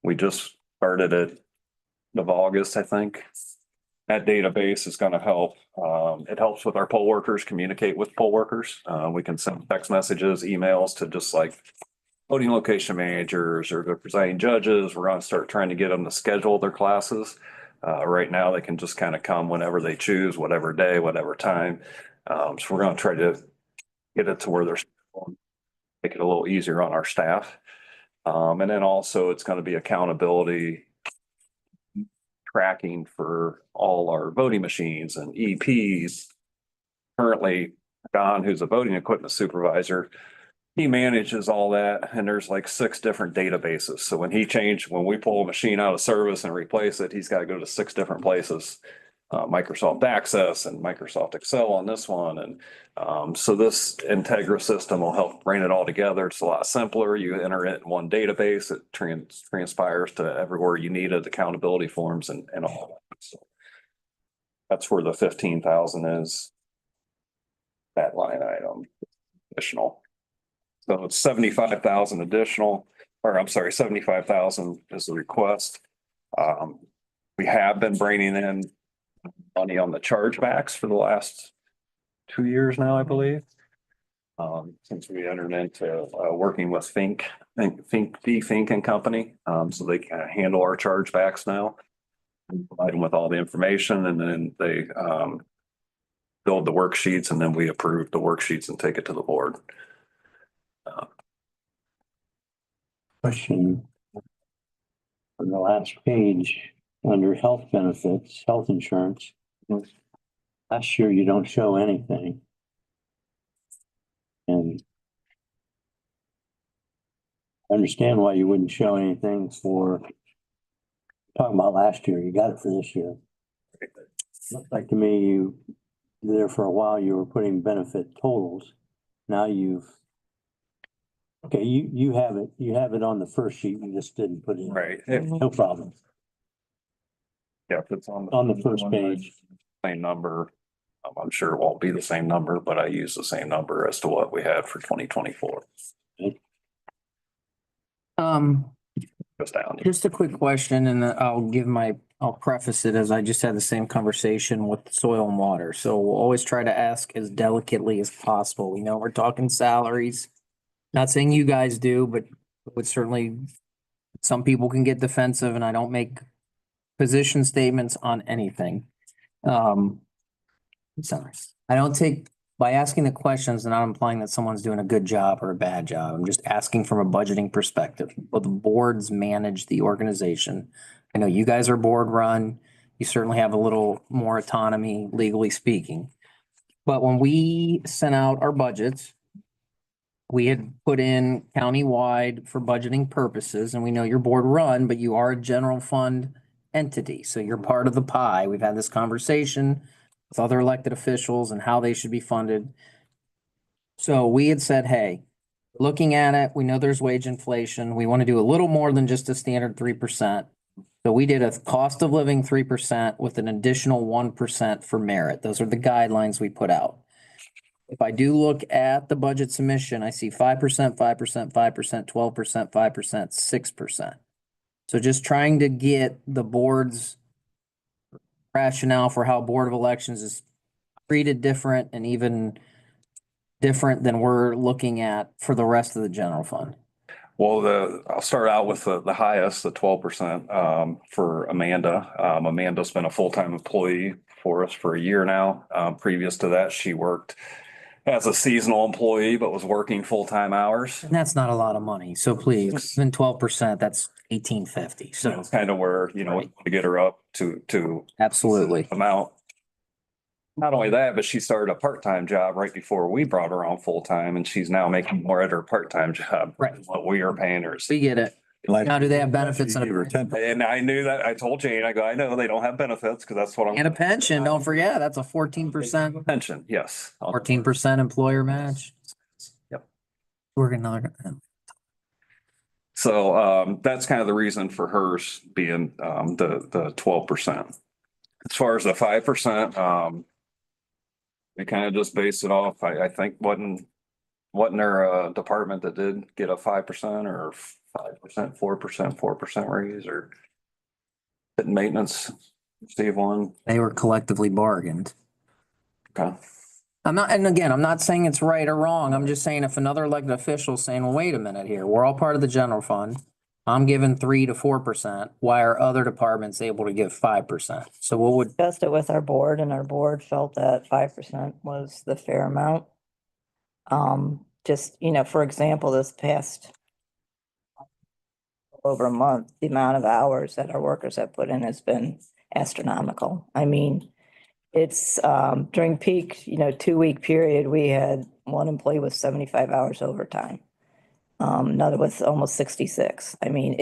we just started it of August, I think. That database is gonna help. It helps with our poll workers communicate with poll workers. We can send text messages, emails to just like voting location managers or the presiding judges. We're gonna start trying to get them to schedule their classes. Right now, they can just kind of come whenever they choose, whatever day, whatever time. So we're gonna try to get it to where they're make it a little easier on our staff. And then also it's gonna be accountability tracking for all our voting machines and EPs. Currently, Don, who's a voting equipment supervisor, he manages all that, and there's like 6 different databases. So when we pull a machine out of service and replace it, he's got to go to 6 different places. Microsoft Access and Microsoft Excel on this one. And so this Integra system will help bring it all together. It's a lot simpler. You enter it in one database. It transpires to everywhere you need it, accountability forms and all that. So that's where the 15,000 is. That line item additional. So it's 75,000 additional, or I'm sorry, 75,000 is the request. We have been bringing in money on the chargebacks for the last 2 years now, I believe. Since we entered into working with Fink and Company, so they kind of handle our chargebacks now. Provide them with all the information, and then they build the worksheets, and then we approve the worksheets and take it to the board. Question. On the last page, under health benefits, health insurance. Last year, you don't show anything. And I understand why you wouldn't show anything for talking about last year. You got it for this year. Looked like to me, you, there for a while, you were putting benefit totals. Now you've. Okay, you have it on the first sheet, you just didn't put it. Right. No problem. Yeah, if it's on. On the first page. Same number. I'm sure it won't be the same number, but I use the same number as to what we had for 2024. Goes down. Just a quick question, and I'll preface it as I just had the same conversation with soil and water. So we'll always try to ask as delicately as possible. We know we're talking salaries. Not saying you guys do, but would certainly, some people can get defensive and I don't make position statements on anything. Sorry, I don't take, by asking the questions, I'm not implying that someone's doing a good job or a bad job. I'm just asking from a budgeting perspective. Will the boards manage the organization? I know you guys are board run. You certainly have a little more autonomy, legally speaking. But when we sent out our budgets, we had put in countywide for budgeting purposes, and we know you're board run, but you are a general fund entity. So you're part of the pie. We've had this conversation with other elected officials and how they should be funded. So we had said, hey, looking at it, we know there's wage inflation. We want to do a little more than just a standard 3%. So we did a cost of living 3% with an additional 1% for merit. Those are the guidelines we put out. If I do look at the budget submission, I see 5%, 5%, 5%, 12%, 5%, 6%. So just trying to get the board's rationale for how Board of Elections is treated different and even different than we're looking at for the rest of the general fund. Well, I'll start out with the highest, the 12%, for Amanda. Amanda's been a full-time employee for us for a year now. Previous to that, she worked as a seasonal employee, but was working full-time hours. And that's not a lot of money. So please, even 12%, that's $1,850. So So it's kind of where, you know, Right. to get her up to absolutely. amount. Not only that, but she started a part-time job right before we brought her on full-time, and she's now making more at her part-time job. Right. than what we are paying her. We get it. Now, do they have benefits Give her 10. And I knew that. I told Jane, I go, I know they don't have benefits because that's what I'm. And a pension, don't forget, that's a 14%, Pension, yes. 14% employer match. Yep. We're gonna, So that's kind of the reason for hers being the 12%. As far as the 5%, we kind of just based it off, I think wasn't there a department that did get a 5% or 5%, 4% raise, or did maintenance receive one? they were collectively bargained. Okay. I'm not, and again, I'm not saying it's right or wrong. I'm just saying if another elected official is saying, well, wait a minute here, we're all part of the general fund. I'm giving 3 to 4%. Why are other departments able to give 5%? So what would, Discussed it with our board and our board felt that 5% was the fair amount. Just, you know, for example, this past over a month, the amount of hours that our workers have put in has been astronomical. I mean, it's during peak, you know, 2-week period, we had one employee with 75 hours overtime. Another with almost 66. I mean,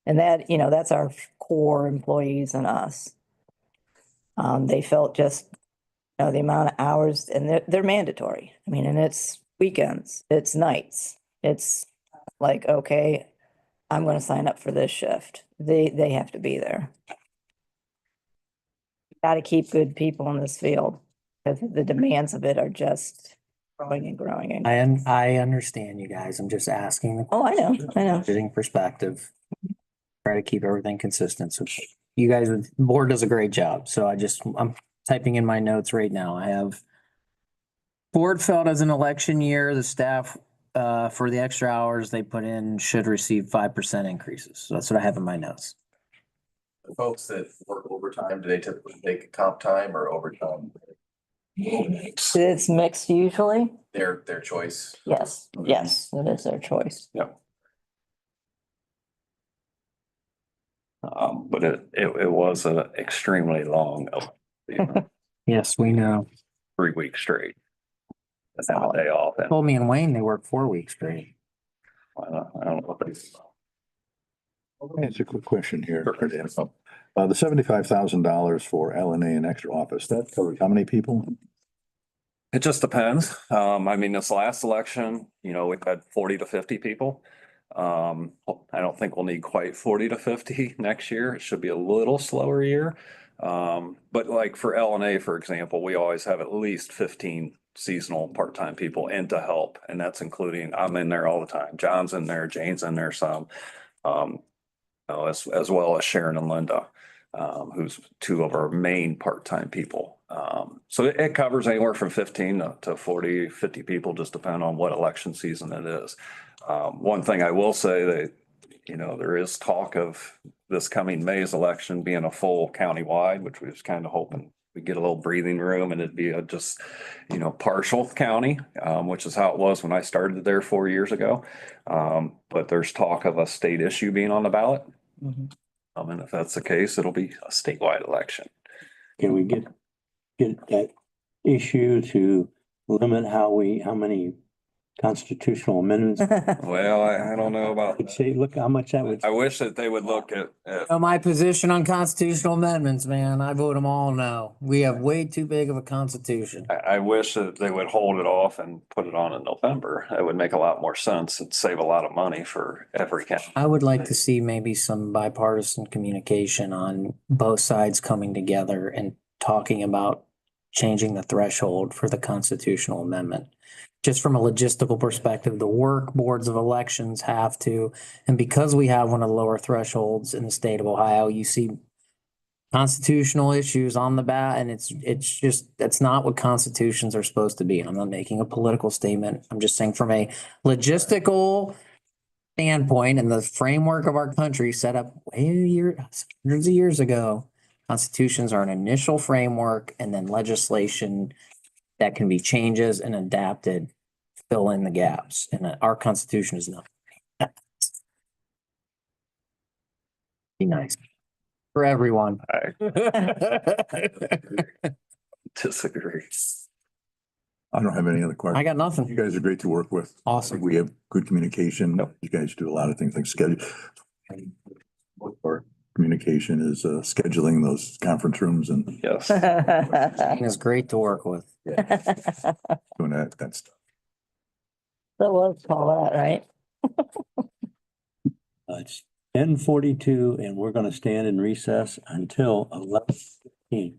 and that, you know, that's our core employees and us. They felt just, you know, the amount of hours, and they're mandatory. I mean, and it's weekends, it's nights. It's like, okay, I'm gonna sign up for this shift. They have to be there. Got to keep good people in this field because the demands of it are just growing and growing. I understand you guys. I'm just asking the Oh, I know. budgeting perspective. Try to keep everything consistent. So you guys, the board does a great job. So I'm typing in my notes right now. I have board felt as an election year, the staff for the extra hours they put in should receive 5% increases. So that's what I have in my notes. The folks that work overtime, do they typically take comp time or overtime? It's mixed usually. Their choice. Yes, yes, it is their choice. But it was an extremely long, Yes, we know. 3 weeks straight. That's have a day off. And Told me in Wayne, they work 4 weeks straight. I don't know what they. It's a quick question here. The $75,000 for LNA and extra office, that covers how many people? It just depends. I mean, this last election, you know, we've had 40 to 50 people. I don't think we'll need quite 40 to 50 next year. It should be a little slower year. But like for LNA, for example, we always have at least 15 seasonal part-time people in to help. And that's including, I'm in there all the time. John's in there, Jane's in there some. As well as Sharon and Linda, who's two of our main part-time people. So it covers anywhere from 15 to 40, 50 people, just depending on what election season it is. One thing I will say that, you know, there is talk of this coming May's election being a full countywide, which we was kind of hoping we get a little breathing room and it'd be a just, you know, partial county, which is how it was when I started there 4 years ago. But there's talk of a state issue being on the ballot. And if that's the case, it'll be a statewide election. Can we get that issue to limit how many constitutional amendments? Well, I don't know about Could say, look how much that would. I wish that they would look at My position on constitutional amendments, man, I vote them all no. We have way too big of a constitution. I wish that they would hold it off and put it on in November. It would make a lot more sense. It'd save a lot of money for every county. I would like to see maybe some bipartisan communication on both sides coming together and talking about changing the threshold for the constitutional amendment. Just from a logistical perspective, the work boards of elections have to, and because we have one of the lower thresholds in the state of Ohio, you see constitutional issues on the bat, and it's just, that's not what constitutions are supposed to be. And I'm not making a political statement. I'm just saying from a logistical standpoint and the framework of our country set up hundreds of years ago, constitutions are an initial framework and then legislation that can be changes and adapted, fill in the gaps. And our constitution is not. Be nice for everyone. Disagree. I don't have any other questions. I got nothing. You guys are great to work with. Awesome. We have good communication. Yep. You guys do a lot of things like schedule. Our communication is scheduling those conference rooms and Yes. It's great to work with. doing that stuff. That was Paulette, right? It's 10:42 and we're gonna stand in recess until 11:15.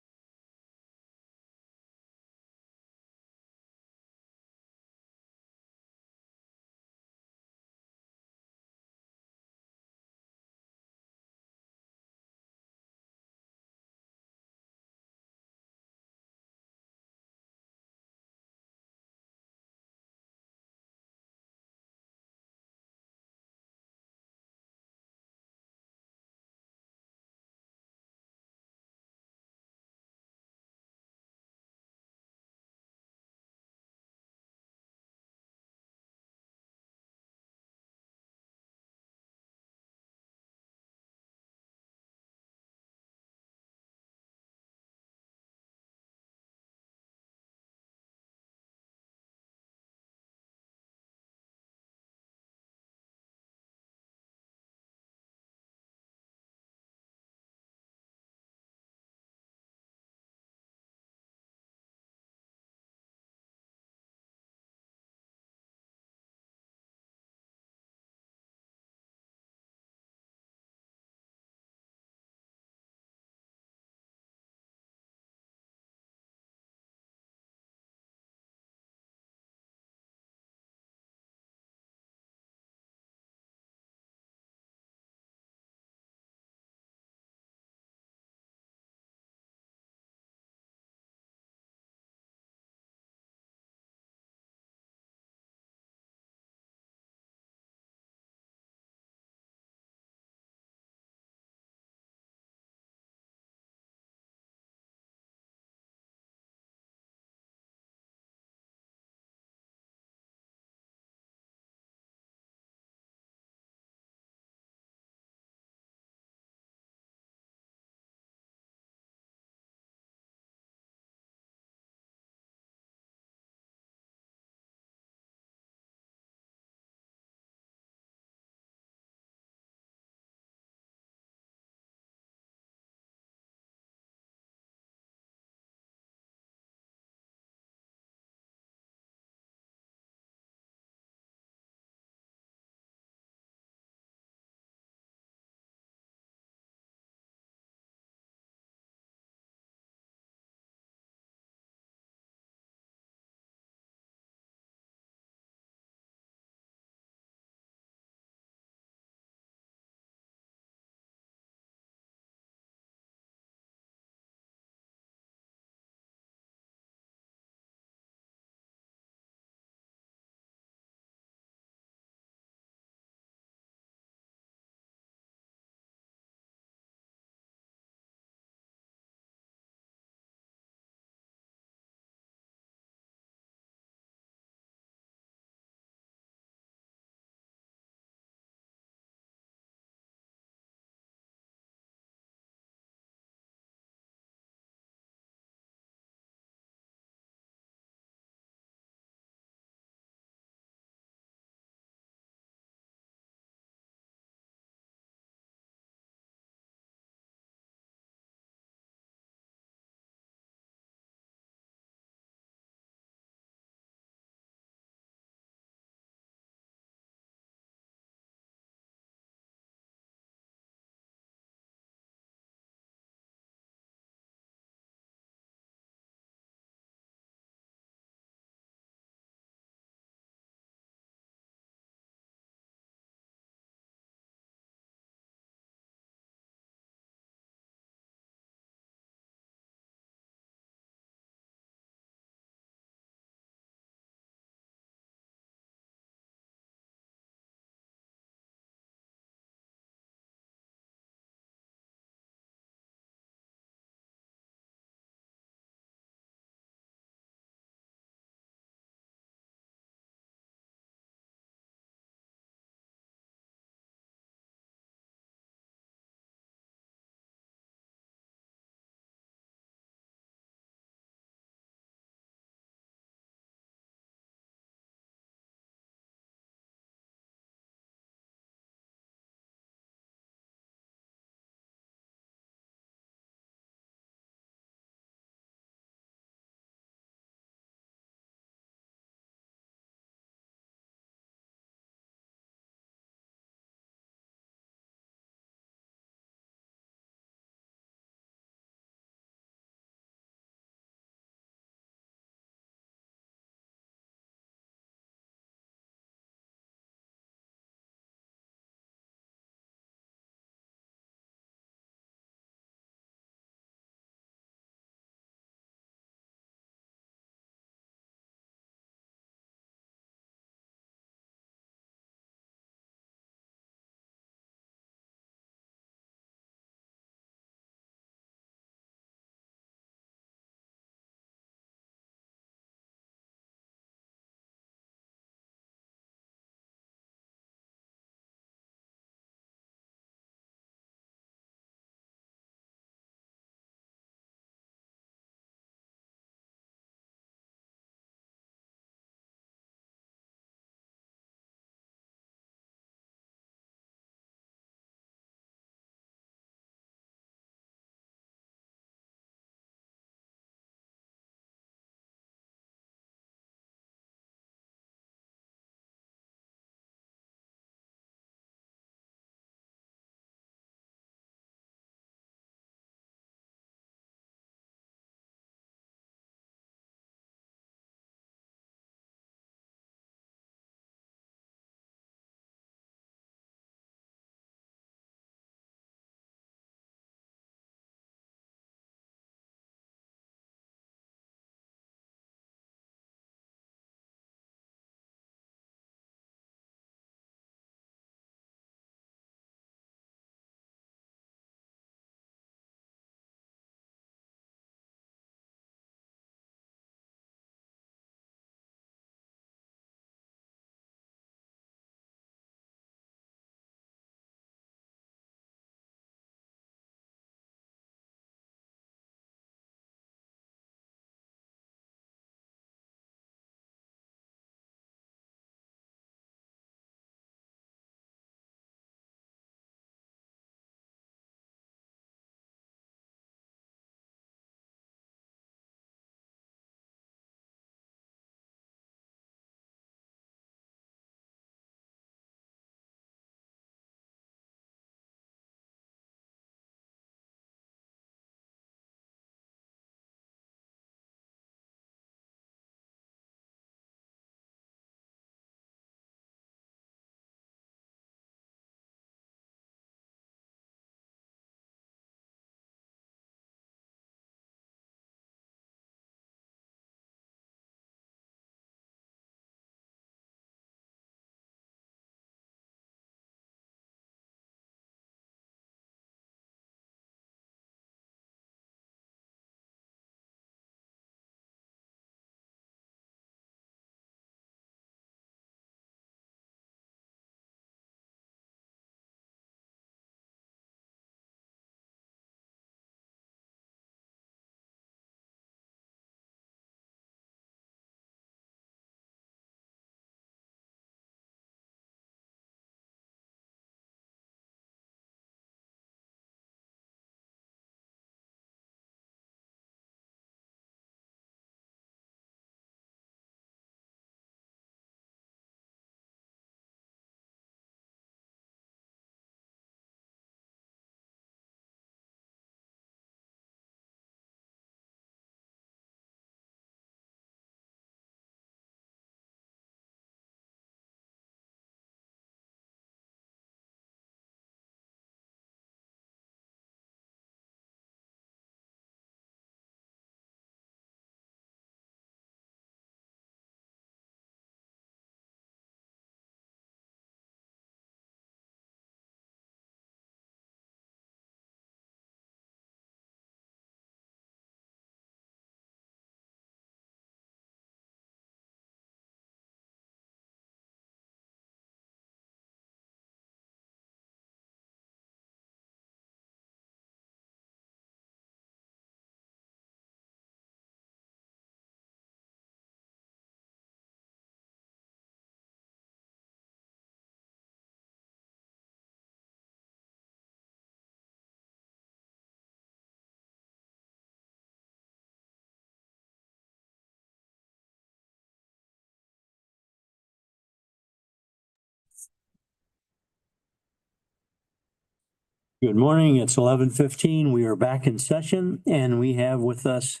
Good morning. It's 11:15. We are back in session and we have with us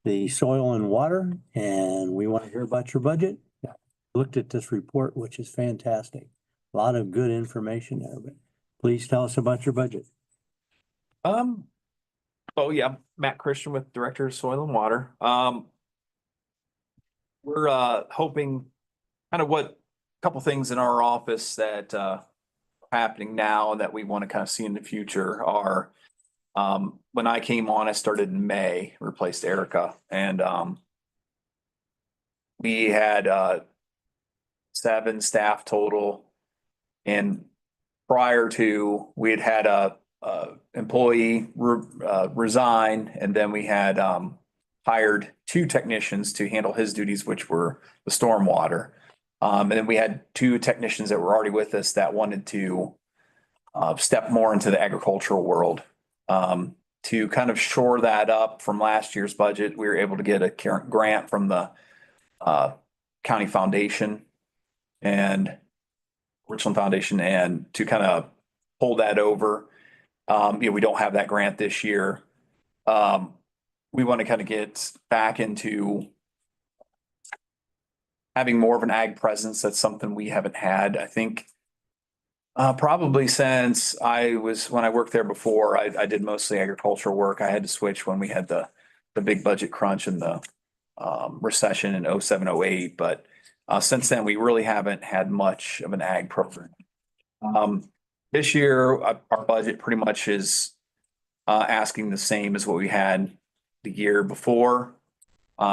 the soil and water, and we want to hear about your budget. Looked at this report, which is fantastic. A lot of good information there, but please tell us about your budget. Oh yeah, Matt Christian with Director of Soil and Water. We're hoping kind of a couple things in our office that are happening now that we want to kind of see in the future are when I came on, I started in May, replaced Erica, and we had 7 staff total. And prior to, we had a employee resign, and then we had hired 2 technicians to handle his duties, which were the stormwater. And then we had 2 technicians that were already with us that wanted to step more into the agricultural world. To kind of shore that up from last year's budget, we were able to get a grant from the county foundation and Richland Foundation, and to kind of hold that over. We don't have that grant this year. We want to kind of get back into having more of an ag presence. That's something we haven't had, I think, probably since when I worked there before. I did mostly agricultural work. I had to switch when we had the big budget crunch and the recession in 07, 08. But since then, we really haven't had much of an ag program. This year, our budget pretty much is asking the same as what we had the year before,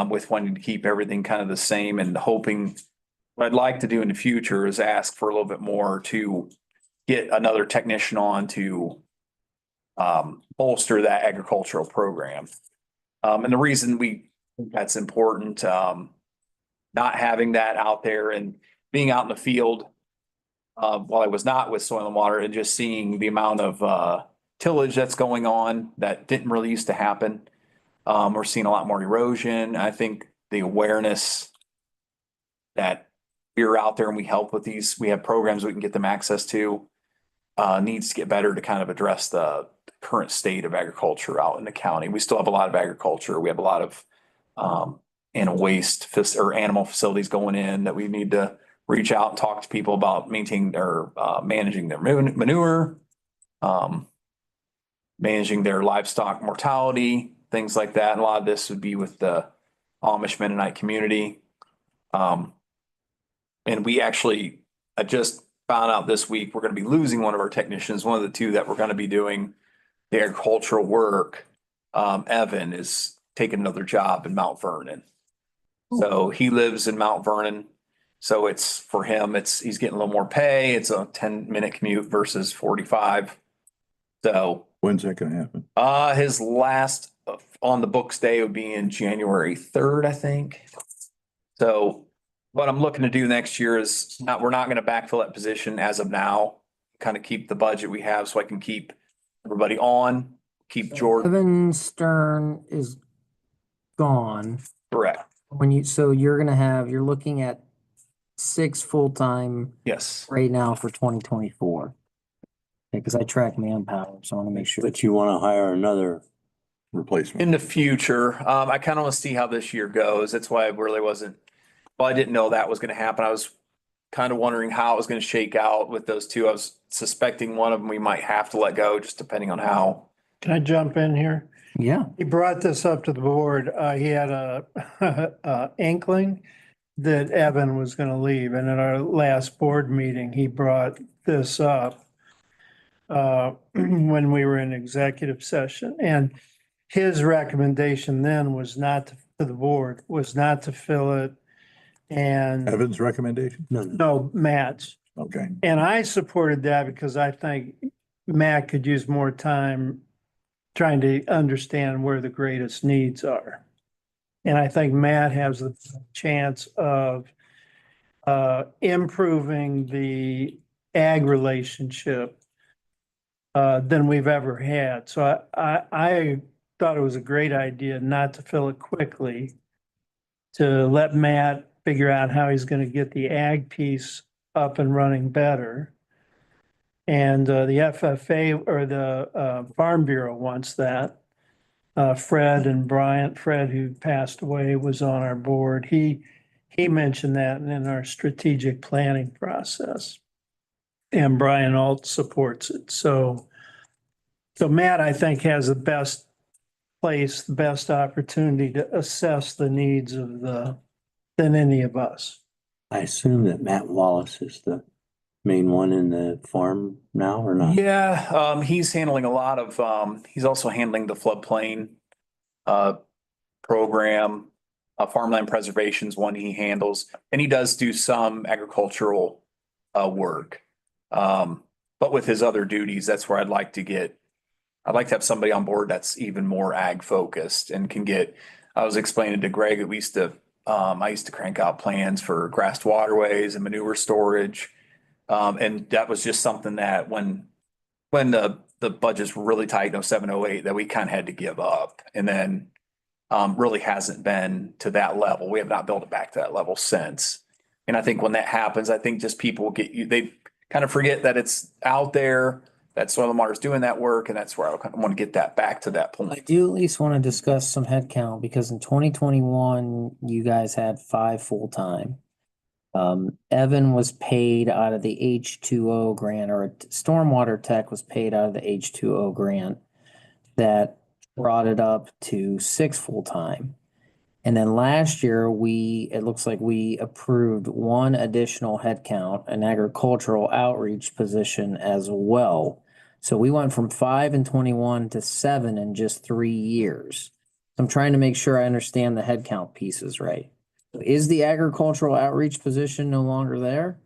with wanting to keep everything kind of the same and hoping. What I'd like to do in the future is ask for a little bit more to get another technician on to bolster that agricultural program. And the reason we think that's important, not having that out there and being out in the field while I was not with Soil and Water, and just seeing the amount of tillage that's going on that didn't really used to happen. We're seeing a lot more erosion. I think the awareness that we're out there and we help with these, we have programs we can get them access to, needs to get better to kind of address the current state of agriculture out in the county. We still have a lot of agriculture. We have a lot of waste or animal facilities going in that we need to reach out and talk to people about maintaining or managing their manure, managing their livestock mortality, things like that. And a lot of this would be with the Amish Mennonite community. And I just found out this week, we're going to be losing one of our technicians, one of the 2 that we're going to be doing the agricultural work. Evan is taking another job in Mount Vernon. So he lives in Mount Vernon. So it's for him, he's getting a little more pay. It's a 10-minute commute versus 45. So When's that gonna happen? his last on the books day would be in January 3rd, I think. So what I'm looking to do next year is we're not going to backfill that position as of now, kind of keep the budget we have so I can keep everybody on, keep Jordan. Evan Stern is gone. Correct. You're looking at 6 full-time Yes. right now for 2024. Because I track manpower, so I want to make sure. But you want to hire another Replacement. In the future, I kind of want to see how this year goes. That's why I really wasn't, I didn't know that was going to happen. I was kind of wondering how it was going to shake out with those 2. I was suspecting one of them we might have to let go, just depending on how. Can I jump in here? Yeah. He brought this up to the board. He had a inkling that Evan was going to leave. And at our last board meeting, he brought this up when we were in executive session. And his recommendation then was to the board, was not to fill it. And Evan's recommendation? no, Matt's. Okay. And I supported that because I think Matt could use more time trying to understand where the greatest needs are. And I think Matt has the chance of improving the ag relationship than we've ever had. So I thought it was a great idea not to fill it quickly, to let Matt figure out how he's going to get the ag piece up and running better. And the FFA or the Farm Bureau wants that. Fred and Bryant, Fred who passed away was on our board. He mentioned that in our strategic planning process. And Brian Alt supports it. So Matt, I think, has the best place, the best opportunity to assess the needs of than any of us. I assume that Matt Wallace is the main one in the farm now or not? Yeah, he's handling a lot of, he's also handling the floodplain program. Farmland preservation's one he handles, and he does do some agricultural work. But with his other duties, that's where I'd like to have somebody on board that's even more ag focused and can get, I was explaining to Greg that I used to crank out plans for grassed waterways and manure storage. And that was just something that when the budgets were really tight in 07, 08, that we kind of had to give up. And then really hasn't been to that level. We have not built it back to that level since. And I think when that happens, I think just people they kind of forget that it's out there, that Soil and Water is doing that work, and that's where I want to get that back to that I point. do at least want to discuss some headcount because in 2021, you guys had 5 full-time. Evan was paid out of the H2O grant, or Stormwater Tech was paid out of the H2O grant that brought it up to 6 full-time. And then last year, it looks like we approved 1 additional headcount, an agricultural outreach position as well. So we went from 5 in 21 to 7 in just 3 years. I'm trying to make sure I understand the headcount pieces right. Is the agricultural outreach position no longer there?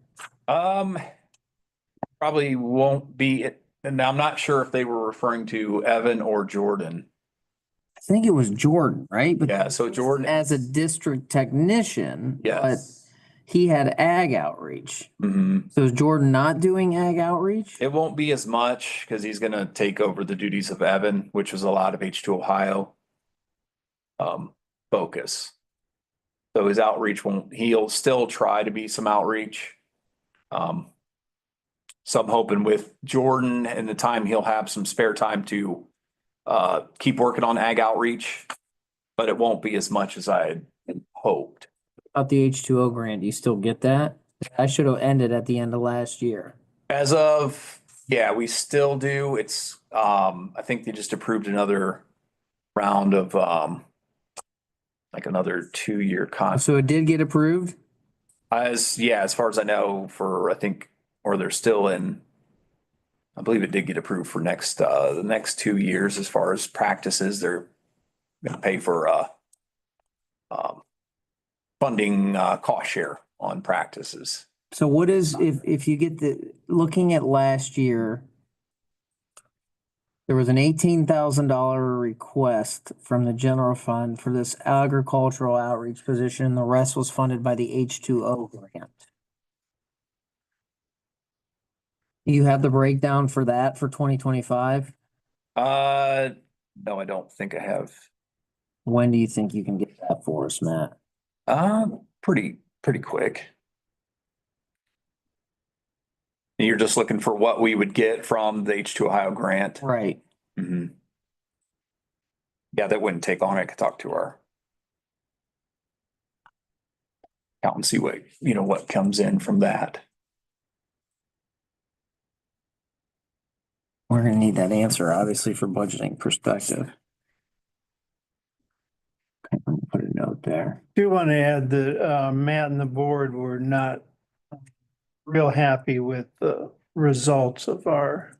Probably won't be, and I'm not sure if they were referring to Evan or Jordan. I think it was Jordan, right? But Yeah, so Jordan. as a district technician, but Yes. he had ag outreach. Mhm. So is Jordan not doing ag outreach? It won't be as much because he's gonna take over the duties of Evan, which was a lot of H2 Ohio focus. So his outreach he'll still try to be some outreach. So I'm hoping with Jordan and the time he'll have some spare time to keep working on ag outreach, but it won't be as much as I had hoped. About the H2O grant, do you still get that? I should have ended at the end of last year. As of, yeah, we still do. It's, I think they just approved another round of, like another 2-year contract. So it did get approved? As far as I know, or they're still in, I believe it did get approved for the next 2 years as far as practices. They're gonna pay for, funding, cost share on practices. So what is, if you get looking at last year, there was an $18,000 request from the general fund for this agricultural outreach position. The rest was funded by the H2O grant. You have the breakdown for that for 2025? No, I don't think I have. When do you think you can get that for us, Matt? Pretty quick. You're just looking for what we would get from the H2 Ohio grant. Right. Mhm. Yeah, that wouldn't take long. I could talk to our accountant and see what comes in from that. We're gonna need that answer, obviously, for budgeting perspective. Okay, I'm gonna put a note there. Do want to add that Matt and the board were not real happy with the results of our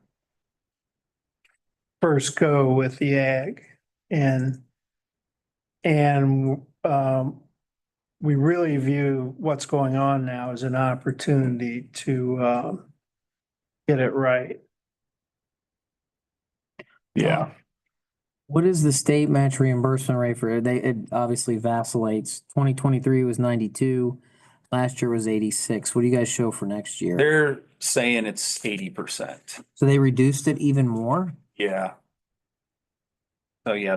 first go with the ag. And we really view what's going on now as an opportunity to get it right. Yeah. What is the state match reimbursement rate for, it obviously vacillates. 2023 was 92, last year was 86. What do you guys show for next year? They're saying it's 80%. So they reduced it even more? Yeah. So yeah,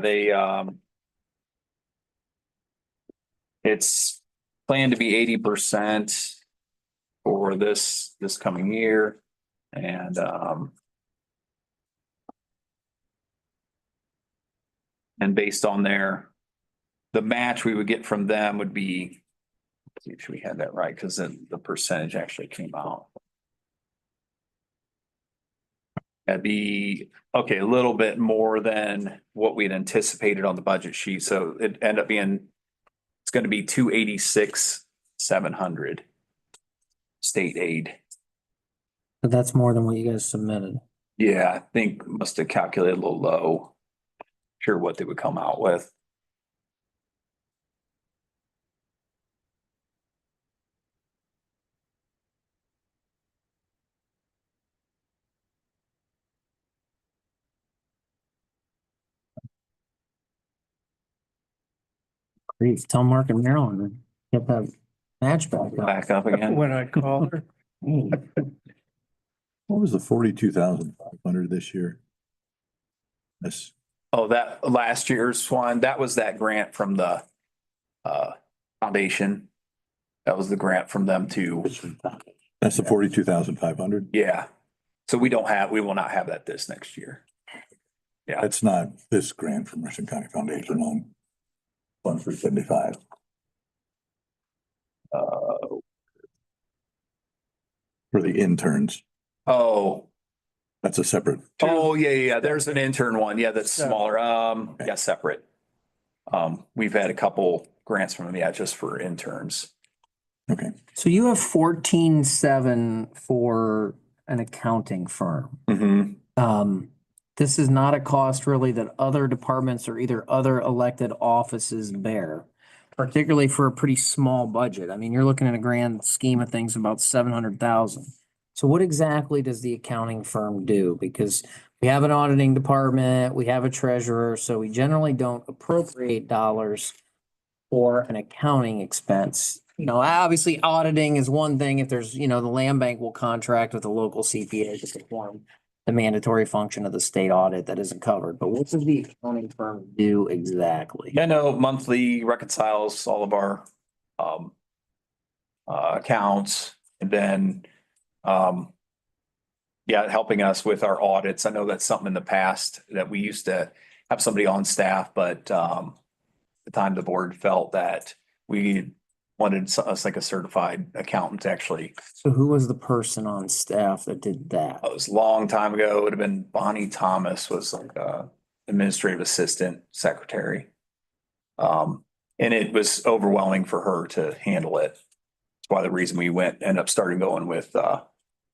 it's planned to be 80% for this coming year. And based on the match we would get from them would be, let's see if we had that right, because then the percentage actually came out. That'd be, okay, a little bit more than what we'd anticipated on the budget sheet. So it ended up being, it's gonna be 286,700 state aid. But that's more than what you guys submitted. Yeah, I think must have calculated a little low. Sure what they would come out with. Great, tell Mark and Marilyn to get that match back up. Back up again. When I call her. What was the 42,500 this year? Yes, Oh, that last year's one, that was that grant from the foundation. That was the grant from them to, that's the 42,500. yeah. So we will not have that this next year. Yeah. That's not this grant from Richland County Foundation on 1/375. For the interns, Oh, that's a separate. yeah. There's an intern one. Yeah, that's smaller. Yeah, separate. We've had a couple grants from them, yeah, just for interns. Okay. So you have 14,700 for an accounting firm. Mm-hmm. This is not a cost really that other departments or either other elected offices bear, particularly for a pretty small budget. I mean, you're looking at a grand scheme of things about 700,000. So what exactly does the accounting firm do? Because we have an auditing department, we have a treasurer, so we generally don't appropriate dollars for an accounting expense. You know, obviously auditing is one thing. If there's, the land bank will contract with a local CPA to perform the mandatory function of the state audit that isn't covered. But what does the accounting firm do exactly? Yeah, no, monthly reconciles all of our accounts, and then helping us with our audits. I know that's something in the past that we used to have somebody on staff, but the time the board felt that we wanted us like a certified accountant to actually. So who was the person on staff that did that? It was a long time ago. It would have been Bonnie Thomas was like administrative assistant secretary. And it was overwhelming for her to handle it. That's why the reason we ended up going with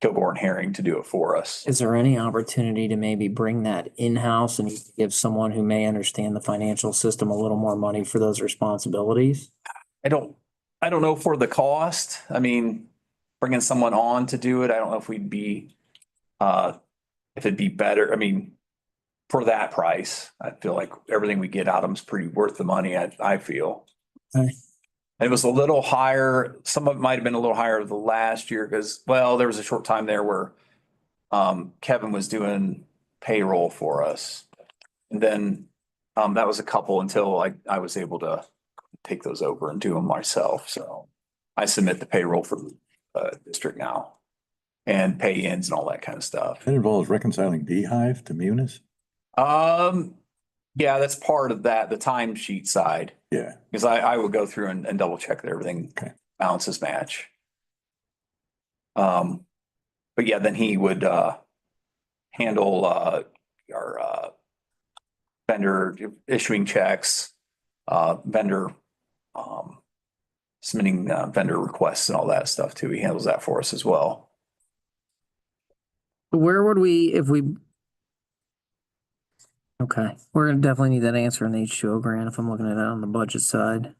Kilgore and Herring to do it for us. Is there any opportunity to maybe bring that in-house and give someone who may understand the financial system a little more money for those responsibilities? I don't know for the cost. I mean, bringing someone on to do it, I don't know if we'd be, if it'd be better. I mean, for that price, I feel like everything we get out of them is pretty worth the money, I feel. Okay. It was a little higher. Some of it might have been a little higher the last year because, well, there was a short time there where Kevin was doing payroll for us. And then that was a couple until I was able to take those over and do them myself. So I submit the payroll for the district now and pay ins and all that kind of stuff. That involves reconciling Beehive to Munis? Yeah, that's part of that, the timesheet side. Yeah. Because I would go through and double check that everything balances match. But yeah, then he would handle our vendor issuing checks, vendor submitting vendor requests and all that stuff too. He handles that for us as well. Where would we, if we? Okay, we're gonna definitely need that answer in the H2O grant if I'm looking at it on the budget side.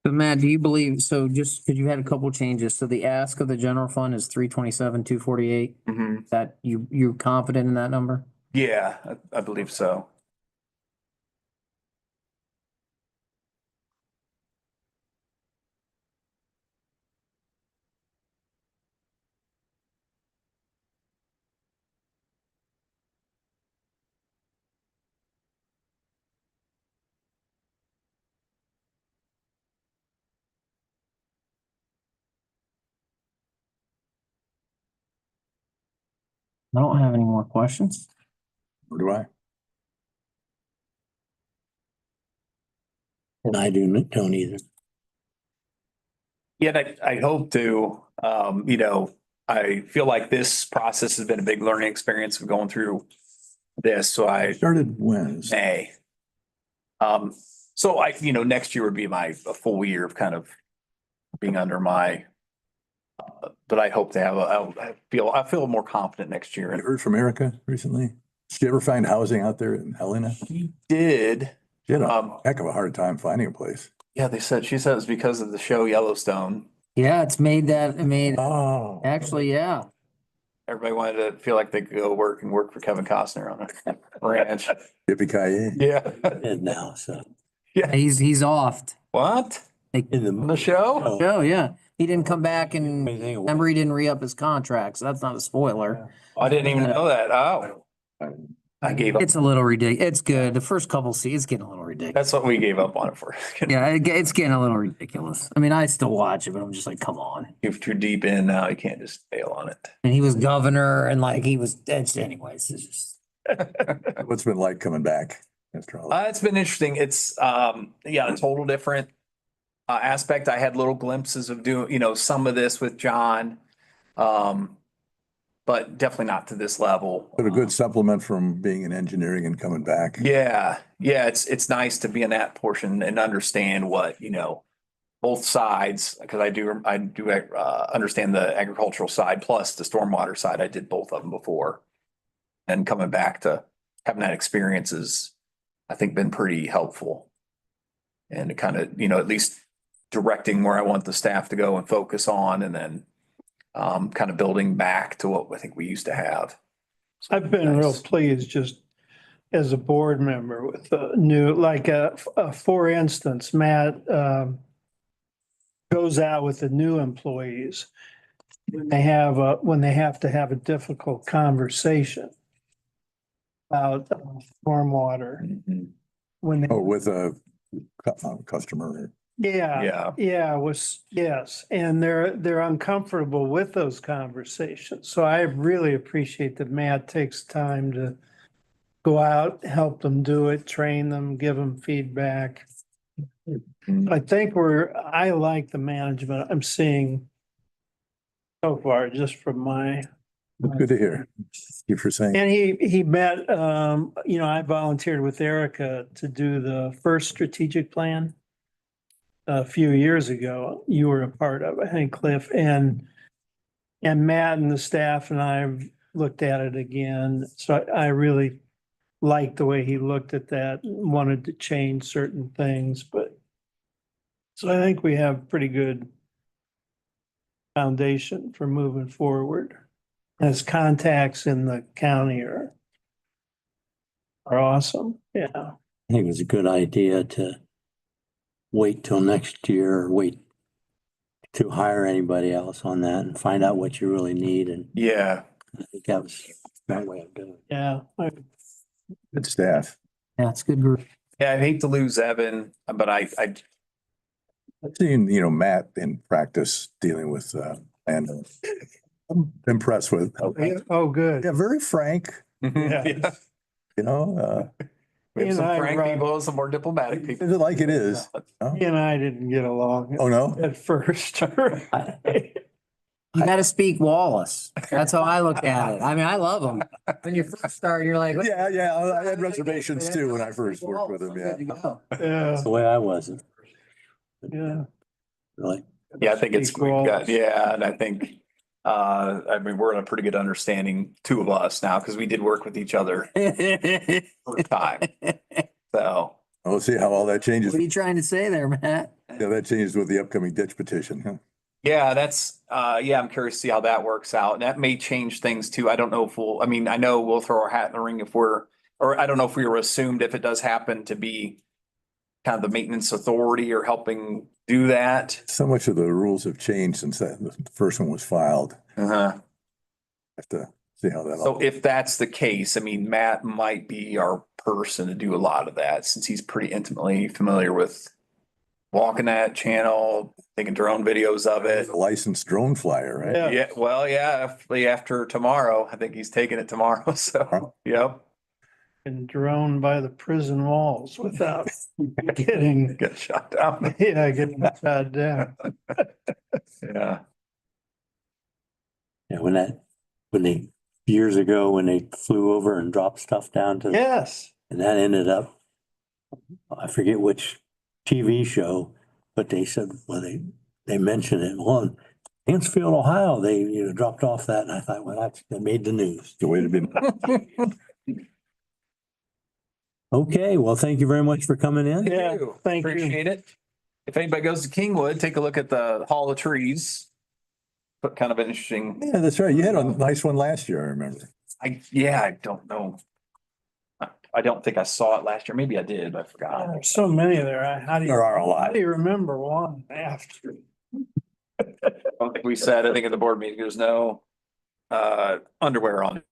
But Matt, do you believe, so just because you had a couple changes, so the ask of the general fund is 327, 248? That you're confident in that number? Yeah, I believe so. I don't have any more questions. Or do I? And I don't either. Yeah, and I hope to, I feel like this process has been a big learning experience of going through this, so I Started when? May. So next year would be a full year of kind of being under my, but I hope to have, I feel more confident next year. You heard from Erica recently? Did you ever find housing out there in Helena? He did. She had a heck of a hard time finding a place. Yeah, she said it's because of the show Yellowstone. Yeah, it made, Oh. actually, yeah. Everybody wanted to feel like they could go work for Kevin Costner on a ranch. Yippee-ki-yay. Yeah. And now, so. Yeah. He's off. What? In the show? Oh, yeah. He didn't come back and remember he didn't re-up his contract, so that's not a spoiler. I didn't even know that. Oh. I gave up. It's a little ridiculous. It's good. The first couple seasons, it's getting a little ridiculous. That's what we gave up on it for. Yeah, it's getting a little ridiculous. I mean, I still watch it, but I'm just like, come on. If you're too deep in now, you can't just bail on it. And he was governor and like anyways, it's just. What's it been like coming back after all? It's been interesting. It's, a total different aspect. I had little glimpses of doing, some of this with John. But definitely not to this level. But a good supplement from being in engineering and coming back. Yeah, it's nice to be in that portion and understand what, both sides, because I do understand the agricultural side plus the stormwater side. I did both of them before. And coming back to having that experience is, I think, been pretty helpful. And it kind of, at least directing where I want the staff to go and focus on, and then kind of building back to what I think we used to have. So I've been real pleased just as a board member with the new, for instance, Matt goes out with the new employees when they have to have a difficult conversation about stormwater. Mm-hmm. When they, with a customer. yes, and they're uncomfortable with those conversations. So I really appreciate that Matt takes time to go out, help them do it, train them, give them feedback. I think I like the management I'm seeing so far, just from my. Good to hear. Thank you for saying. And he met, I volunteered with Erica to do the first strategic plan a few years ago. You were a part of, I think, Cliff, and Matt and the staff and I have looked at it again. So I really liked the way he looked at that, wanted to change certain things, but so I think we have pretty good foundation for moving forward. His contacts in the county are awesome. Yeah. I think it was a good idea to wait till next year, or wait to hire anybody else on that and find out what you really need. And Yeah. I think that was that way of doing it. Yeah. Good staff. Yeah, it's a good group. Yeah, I hate to lose Evan, but I've seen, Matt in practice dealing with, and I'm impressed with. Oh, good. Yeah, very frank, Yeah. we have some frank people, some more diplomatic people. like it is. He and I didn't get along. Oh, no? At first. You gotta speak Wallace. That's how I look at it. I mean, I love him. When you first start, you're like. Yeah, I had reservations too when I first worked with him, yeah. Yeah. That's the way I was. Yeah. Really? Yeah, I think it's, we've got, and I think, we're in a pretty good understanding, two of us now, because we did work with each other for a time. So. We'll see how all that changes. What are you trying to say there, Matt? Yeah, that changes with the upcoming ditch petition, huh? Yeah, that's, I'm curious to see how that works out. And that may change things too. I don't know if I know we'll throw our hat in the ring or I don't know if we were assumed if it does happen to be kind of the maintenance authority or helping do that. So much of the rules have changed since the first one was filed. Uh-huh. Have to see how that. So if that's the case, Matt might be our person to do a lot of that since he's pretty intimately familiar with walking that channel, taking drone videos of it. A licensed drone flyer, right? Yeah. Yeah, well, yeah, after tomorrow, I think he's taking it tomorrow, so, yep. And drone by the prison walls without getting, Get shot down. yeah, getting shot down. Yeah. Yeah, when they, years ago, when they flew over and dropped stuff down to, Yes. and that ended up, I forget which TV show, but they said, well, they mentioned it. Well, in Hansfield, Ohio, they, dropped off that, and I thought, well, that made the news. The way to be. Okay, well, thank you very much for coming in. Yeah, thank you. Appreciate it. If anybody goes to Kingwood, take a look at the Hall of Trees. But kind of an interesting, Yeah, that's right. You had a nice one last year, I remember. I don't know. I don't think I saw it last year. Maybe I did, but I forgot. There's so many there. There are a lot. How do you remember one after? I don't think we said, I think at the board meeting, there's no underwear on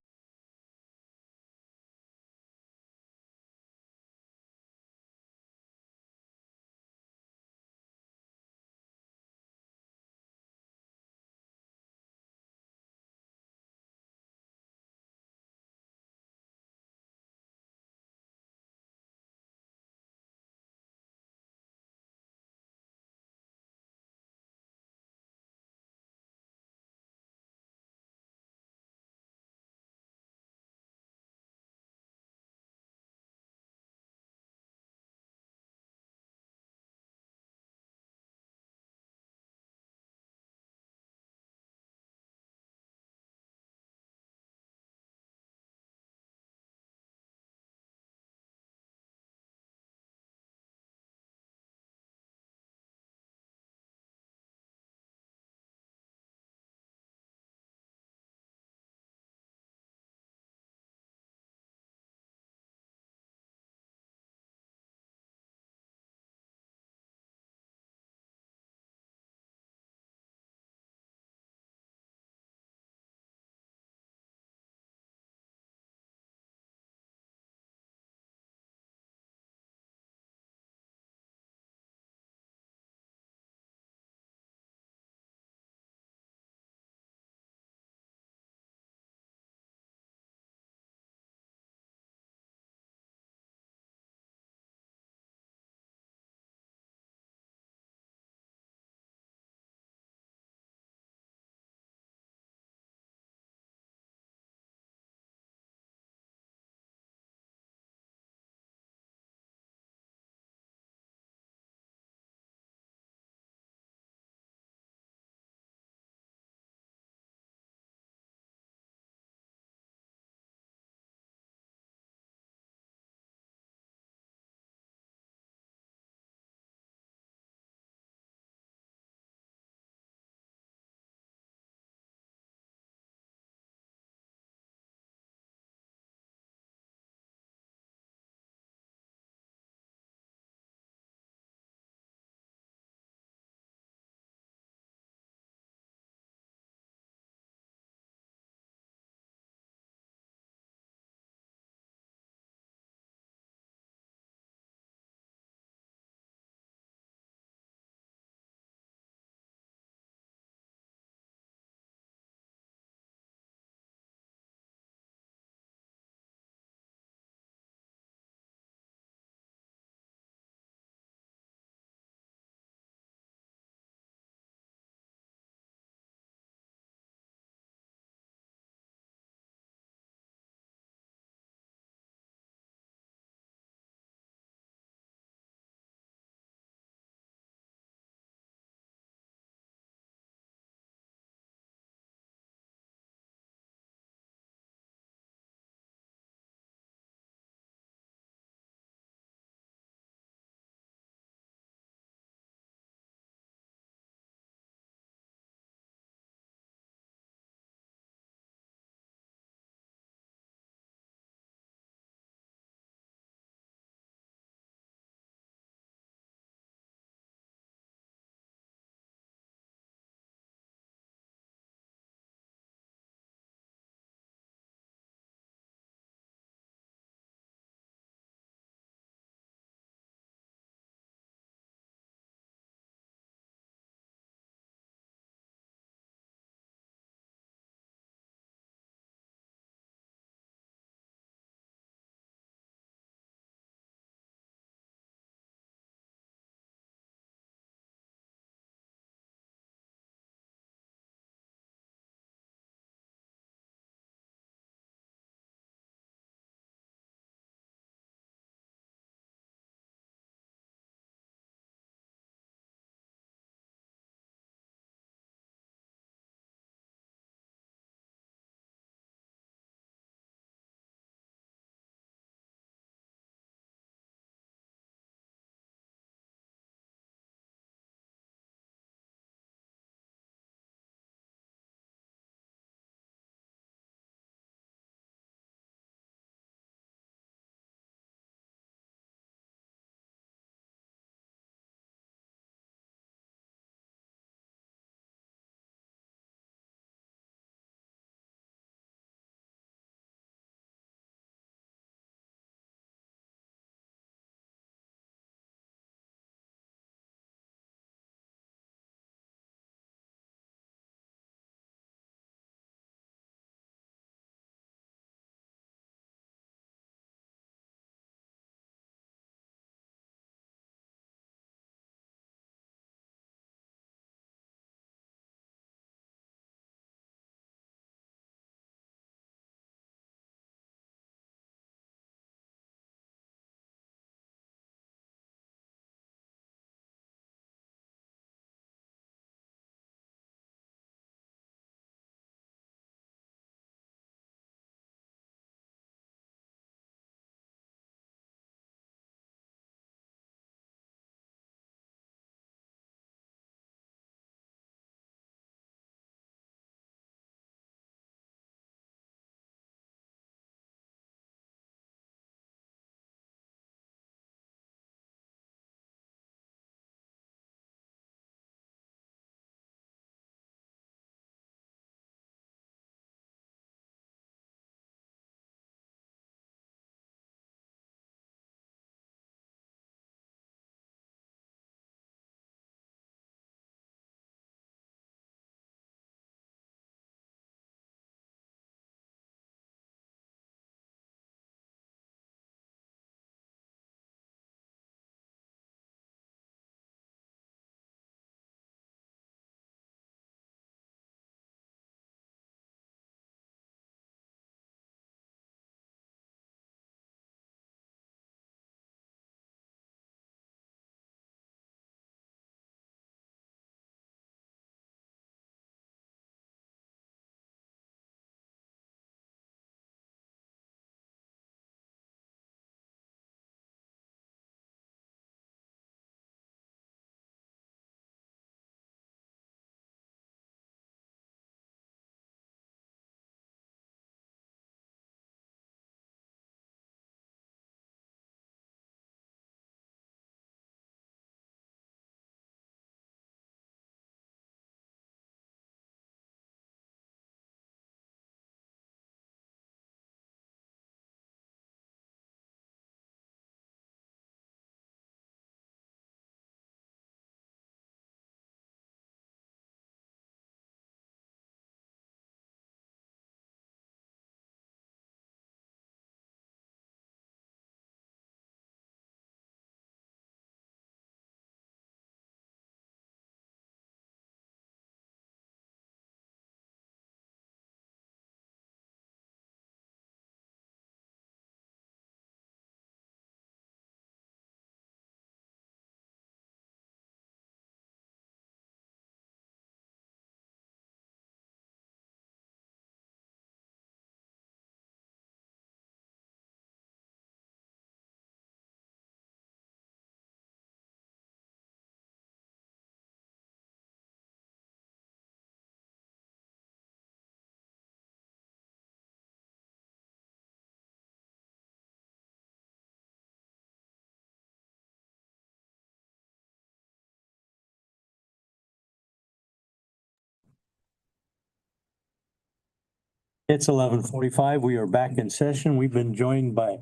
It's 11:45. We are back in session. We've been joined by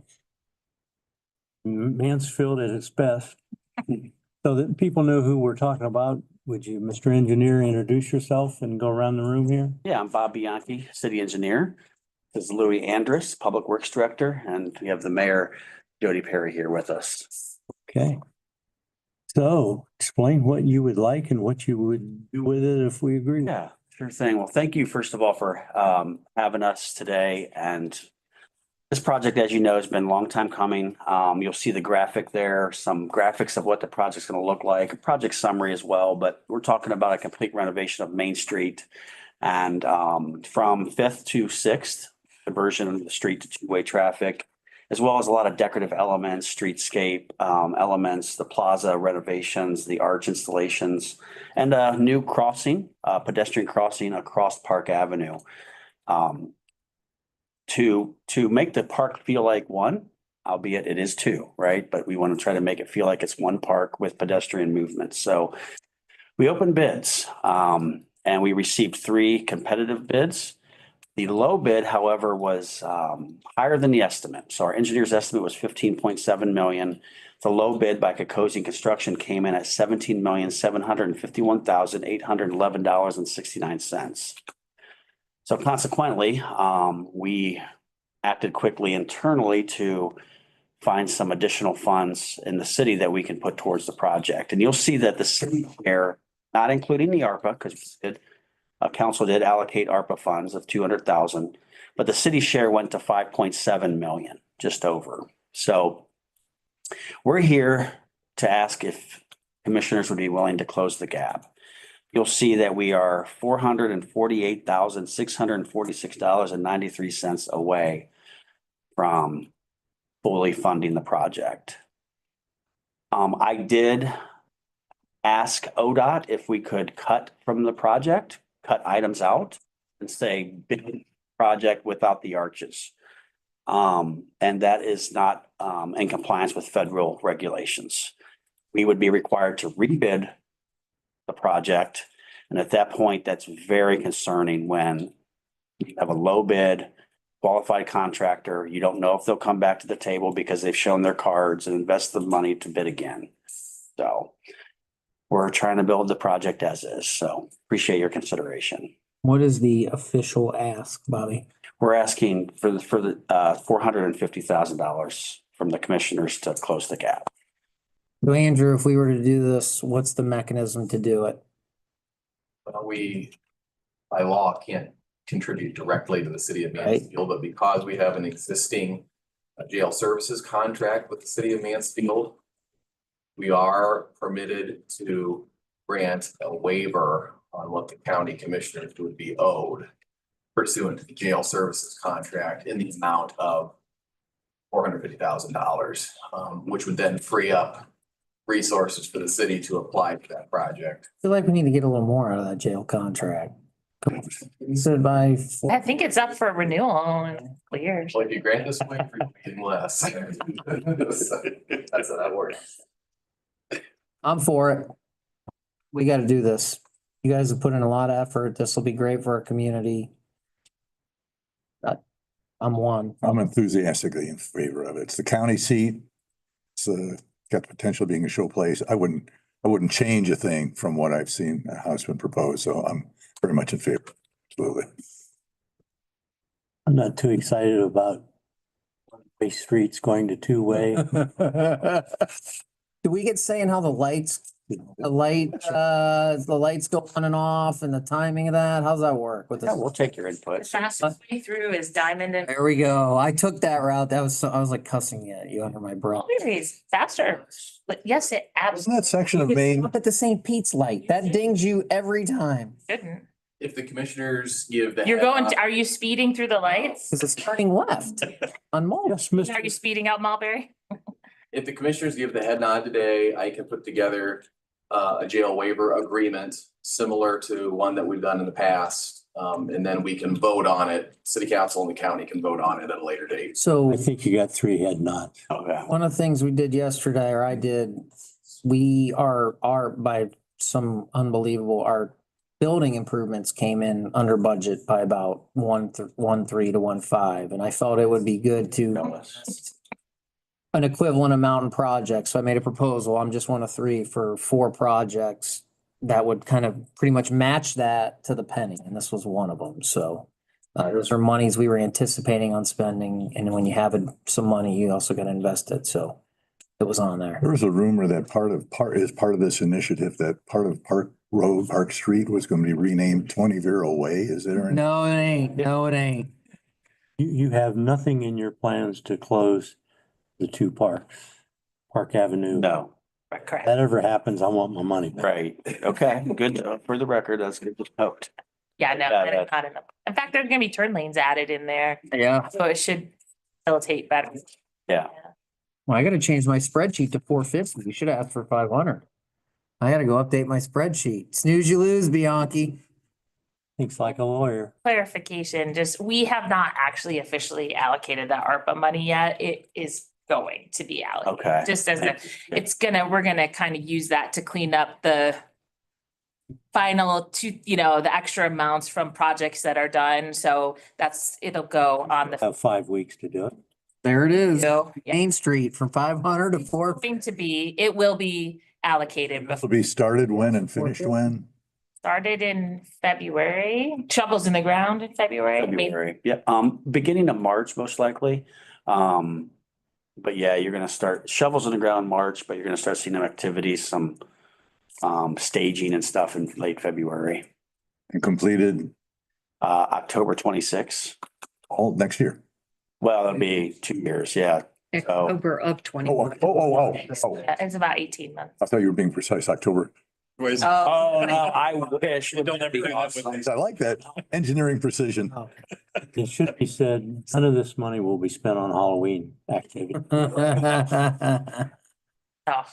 Mansfield at its best. So that people know who we're talking about, would you, Mr. Engineer, introduce yourself and go around the room here? Yeah, I'm Bob Bianchi, city engineer. This is Louis Andrus, Public Works Director, and we have the mayor, Jody Perry, here with us. Okay. So explain what you would like and what you would do with it if we agree. Yeah, sure thing. Well, thank you, first of all, for having us today. And this project, as you know, has been a long time coming. You'll see the graphic there, some graphics of what the project's going to look like, a project summary as well. But we're talking about a complete renovation of Main Street and from 5th to 6th, conversion of the street to two-way traffic, as well as a lot of decorative elements, streetscape elements, the plaza renovations, the arch installations, and a new crossing, pedestrian crossing across Park Avenue. To make the park feel like one, albeit it is two, right? But we want to try to make it feel like it's one park with pedestrian movement. So we opened bids and we received 3 competitive bids. The low bid, however, was higher than the estimate. So our engineer's estimate was 15.7 million. The low bid by Kokosi Construction came in at $17,751,811.69. So consequently, we acted quickly internally to find some additional funds in the city that we can put towards the project. And you'll see that the city share, not including the ARPA, because council did allocate ARPA funds of 200,000, but the city share went to 5.7 million, just over. So we're here to ask if commissioners would be willing to close the gap. You'll see that we are $448,646.93 away from fully funding the project. I did ask ODOT if we could cut from the project, cut items out and say bid project without the arches. And that is not in compliance with federal regulations. We would be required to rebid the project. And at that point, that's very concerning when you have a low bid, qualified contractor. You don't know if they'll come back to the table because they've shown their cards and invest the money to bid again. So we're trying to build the project as is. So appreciate your consideration. What is the official ask, Bobby? We're asking for the $450,000 from the commissioners to close the gap. So Andrew, if we were to do this, what's the mechanism to do it? Well, we, by law, can't contribute directly to the city of Mansfield, but because we have an existing jail services contract with the city of Mansfield, we are permitted to grant a waiver on what the county commissioners would be owed pursuant to the jail services contract in the amount of $450,000, which would then free up resources for the city to apply for that project. I feel like we need to get a little more out of that jail contract. You said by I think it's up for renewal in a couple years. Well, if you grant this waiver, you're getting less. That's how that works. I'm for it. We got to do this. You guys have put in a lot of effort. This will be great for our community. I'm one. I'm enthusiastically in favor of it. It's the county seat. It's got the potential of being a show place. I wouldn't change a thing from what I've seen, how it's been proposed. So I'm very much in favor. Absolutely. I'm not too excited about one-way streets going to two-way. Do we get saying how the lights go on and off and the timing of that? How's that work with Yeah, this? we'll take your The input. fastest way through is Diamond and There we go. I took that route. I was like cussing at you under my breath. Mulberry's faster. But yes, it Isn't absolutely that section of You Maine? stop at the St. Pete's light. That dings you every time. shouldn't. If the commissioners give the. You're are you speeding through the lights? Because it's turning left on Mulberry. Yes, Mr. Are you speeding out Mulberry? If the commissioners give the head nod today, I can put together a jail waiver agreement similar to one that we've done in the past. And then we can vote on it. City council and the county can vote on it at a later date. So I think you got 3 head nods. Okay. one of the things we did yesterday, or I did, we are by some unbelievable, our building improvements came in under budget by about 1.3 to 1.5, and I felt it would be good to an equivalent amount in projects. So I made a proposal. I'm just one of three for 4 projects that would kind of pretty much match that to the penny, and this was one of them. So those are monies we were anticipating on spending, and when you have some money, you also got to invest it. So it was on there. There was a rumor that part of this initiative, that part of Park Road, Park Street was going to be renamed 20 Vero Way. Is there? No, it ain't. No, it ain't. You have nothing in your plans to close the 2 parks, Park Avenue. No, If that ever happens, I want my money back. right. Okay, good. For the record, that's good to note. Yeah, no, Yeah, that is not enough. In fact, there's gonna be turn lanes added in there, Yeah. so it should facilitate better. Yeah. Well, I gotta change my spreadsheet to 450. You should have asked for 500. I gotta go update my spreadsheet. Snooze, you lose, Bianchi. Thinks like a lawyer. Clarification, just, we have not actually officially allocated that ARPA money yet. It is going to be allocated. Okay. Just as we're gonna kind of use that to clean up the final the extra amounts from projects that are done. So it'll go on the. Have 5 weeks to do it. There it is. Yeah. Main Street from 500 to 4. Going to be, it will be allocated, This will be started when and finished when? started in February, shovels in the ground in February. I mean, February, yeah, beginning of March, most likely. But yeah, you're gonna start shovels in the ground March, but you're gonna start seeing them activities, some staging and stuff in late February. And completed October 26th. all next year. Well, it'll be 2 years, yeah. So, October of 20. Oh. It's about 18 months. I thought you were being precise, October. oh, no, I wish. Don't ever It'd be do that awesome. with I like that engineering precision. It should be said, none of this money will be spent on Halloween activity. Oh,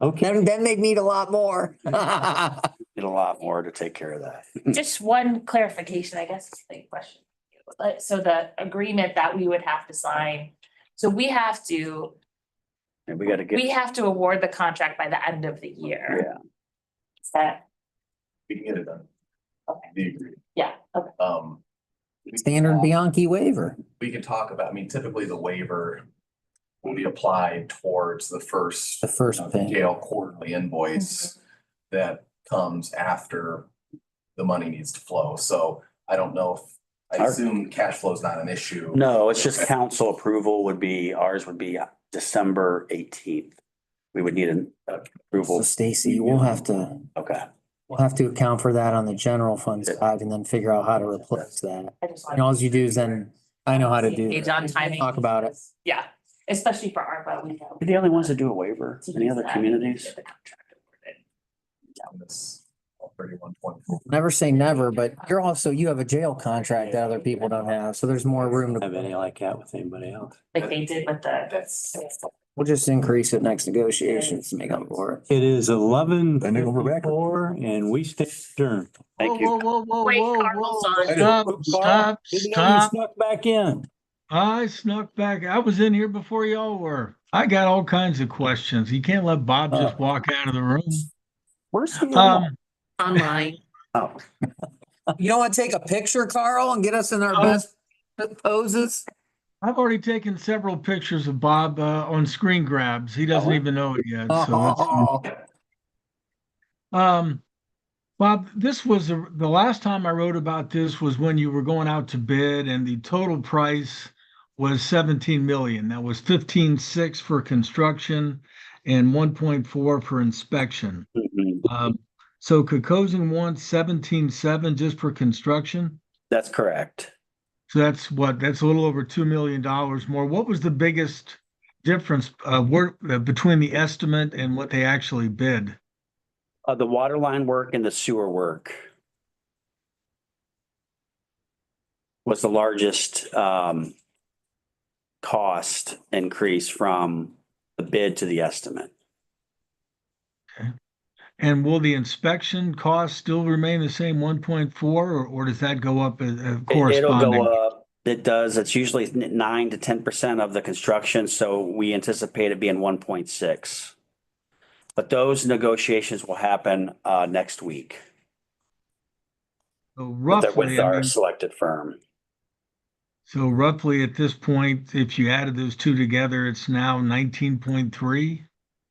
Okay. Then they'd need a lot more. Need a lot more to take care of that. just one clarification, I guess, is the question. So the agreement that we would have to sign, so we have to And we gotta get, award the contract by the end of the year. yeah. Is that, We can get it done. Okay. The agreement. yeah, okay. Standard Bianchi waiver. We can talk about, I mean, typically the waiver will be applied towards the first payment. Gale quarterly invoice that comes after the money needs to flow. So I don't know if, I assume cash flow is not an issue. No, it's just council approval ours would be December 18th. We would need an approval. So Stacy, we'll have to account for that on the general fund side and then figure out how to replace that. I just And all you do is then, I know how to do Page that. on timing. Talk about it. Yeah, especially for ARPA, we have. We're the only ones that do a waiver. Any other communities? Get the contract awarded. This 3124. Never say never, but you have a jail contract that other people don't have, so there's more room Have to, any like that with anybody else? Like they did with the. we'll just increase it next negotiations to make up for it. It is 11 And then go back. and we stand adjourned. Thank you. Wait, Carl's on. Stop. You snuck back in. I snuck back. I was in here before y'all were. I got all kinds of questions. You can't let Bob just walk out of the room. Where's he? Online. Oh, You don't want to take a picture, Carl, and get us in our best poses? I've already taken several pictures of Bob on screen grabs. He doesn't even know it yet. So that's, Bob, this was the last time I wrote about this was when you were going out to bid and the total price was 17 million. That was 15.6 for construction and 1.4 for inspection. So Kokosen wants 17.7 just for construction. that's correct. So that's a little over $2 million more. What was the biggest difference between the estimate and what they actually bid? The water line work and the sewer work was the largest cost increase from the bid to the estimate. Okay. And will the inspection cost still remain the same 1.4 or does that go up corresponding? It'll go up. It does. It's usually 9 to 10% of the construction. So we anticipate it being 1.6. But those negotiations will happen next week So with roughly, I our mean, selected firm. so roughly at this point, if you added those two together, it's now 19.3.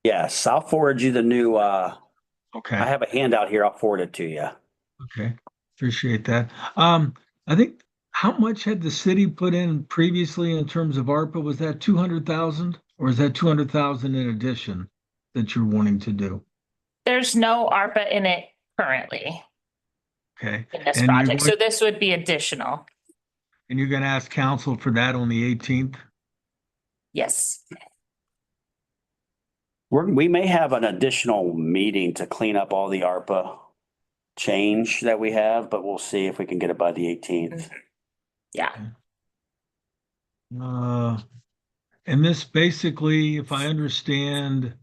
Yes, I'll forward you the new, I Okay, have a handout here. I'll forward it to you. okay, appreciate that. I think, how much had the city put in previously in terms of ARPA? Was that 200,000 or is that 200,000 in addition that you're wanting to do? There's no ARPA in it currently Okay, in this and you're project, so going, this would be additional. and you're gonna ask council for that on the 18th? Yes. We may have an additional meeting to clean up all the ARPA change that we have, but we'll see if we can get it by the 18th. Yeah. And this basically, if I understand,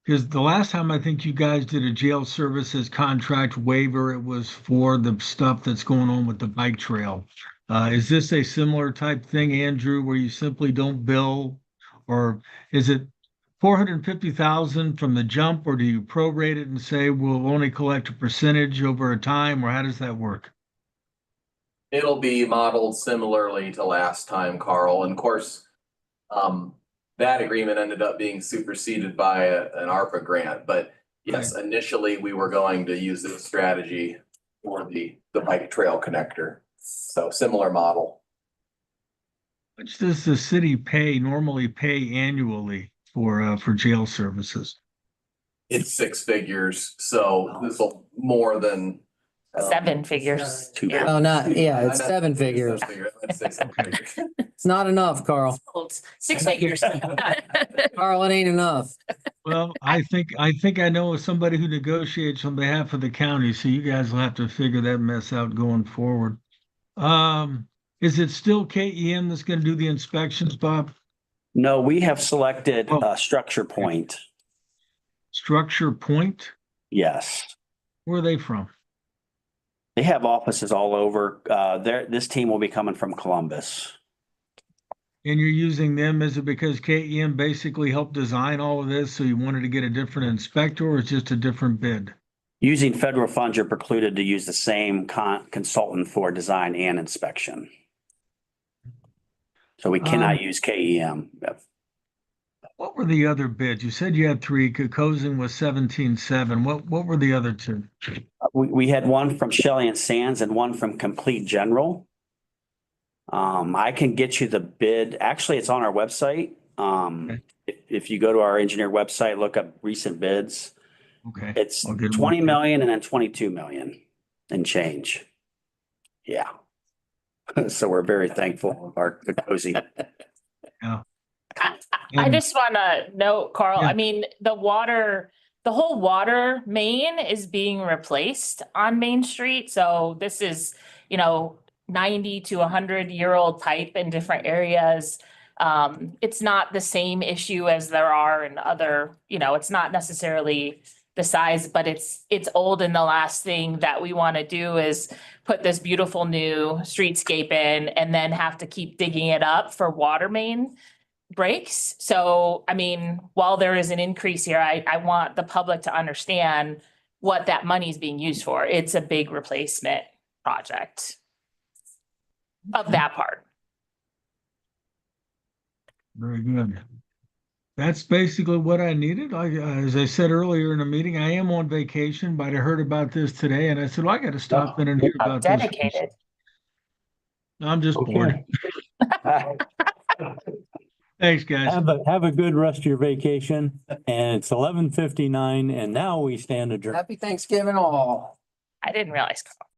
because the last time I think you guys did a jail services contract waiver, it was for the stuff that's going on with the bike trail. Is this a similar type thing, Andrew, where you simply don't bill? Or is it 450,000 from the jump, or do you prorate it and say we'll only collect a percentage over a time, or how does that work? It'll be modeled similarly to last time, Carl. And of course, that agreement ended up being superseded by an ARPA grant. But yes, initially we were going to use this strategy for the bike trail connector. So similar model. How much does the city normally pay annually for jail services? It's 6 figures, so this will more than 7 figures. Oh, it's 7 figures. It's not enough, Carl. 6 figures. Carl, it ain't enough. Well, I think I know of somebody who negotiates on behalf of the county, so you guys will have to figure that mess out going forward. Is it still KEM that's going to do the inspections, Bob? No, we have selected Structure Point. Structure Point? Yes. Where are they from? They have offices all over. This team will be coming from Columbus. And you're using them, is it because KEM basically helped design all of this, so you wanted to get a different inspector, or it's just a different bid? Using federal funds, you're precluded to use the same consultant for design and inspection. So we cannot use KEM. Yep. What were the other bids? You said you had 3. Kokosin was 17.7. What were the other 2? We had one from Shelley and Sands and one from Complete General. I can get you the bid. Actually, it's on our website. If you go to our engineer website, look up recent bids. Okay. It's 20 million and then 22 million and change. Yeah. So we're very thankful of our cozy. Yeah. I just want to note, Carl, Yeah. I mean, the whole water main is being replaced on Main Street. So this is, 90 to 100-year-old pipe in different areas. It's not the same issue as there are in other, it's not necessarily the size, but it's old. And the last thing that we want to do is put this beautiful new streetscape in and then have to keep digging it up for water main breaks. So, I mean, while there is an increase here, I want the public to understand what that money is being used for. It's a big replacement project of that part. Very good. That's basically what I needed. As I said earlier in the meeting, I am on vacation, but I heard about this today and I said, well, I got to stop in and hear about this. Dedicated. I'm just bored. Thanks, guys. Have a good rest of your vacation. And it's 11:59 and now we stand adjourned. Happy Thanksgiving all. I didn't realize, Carl.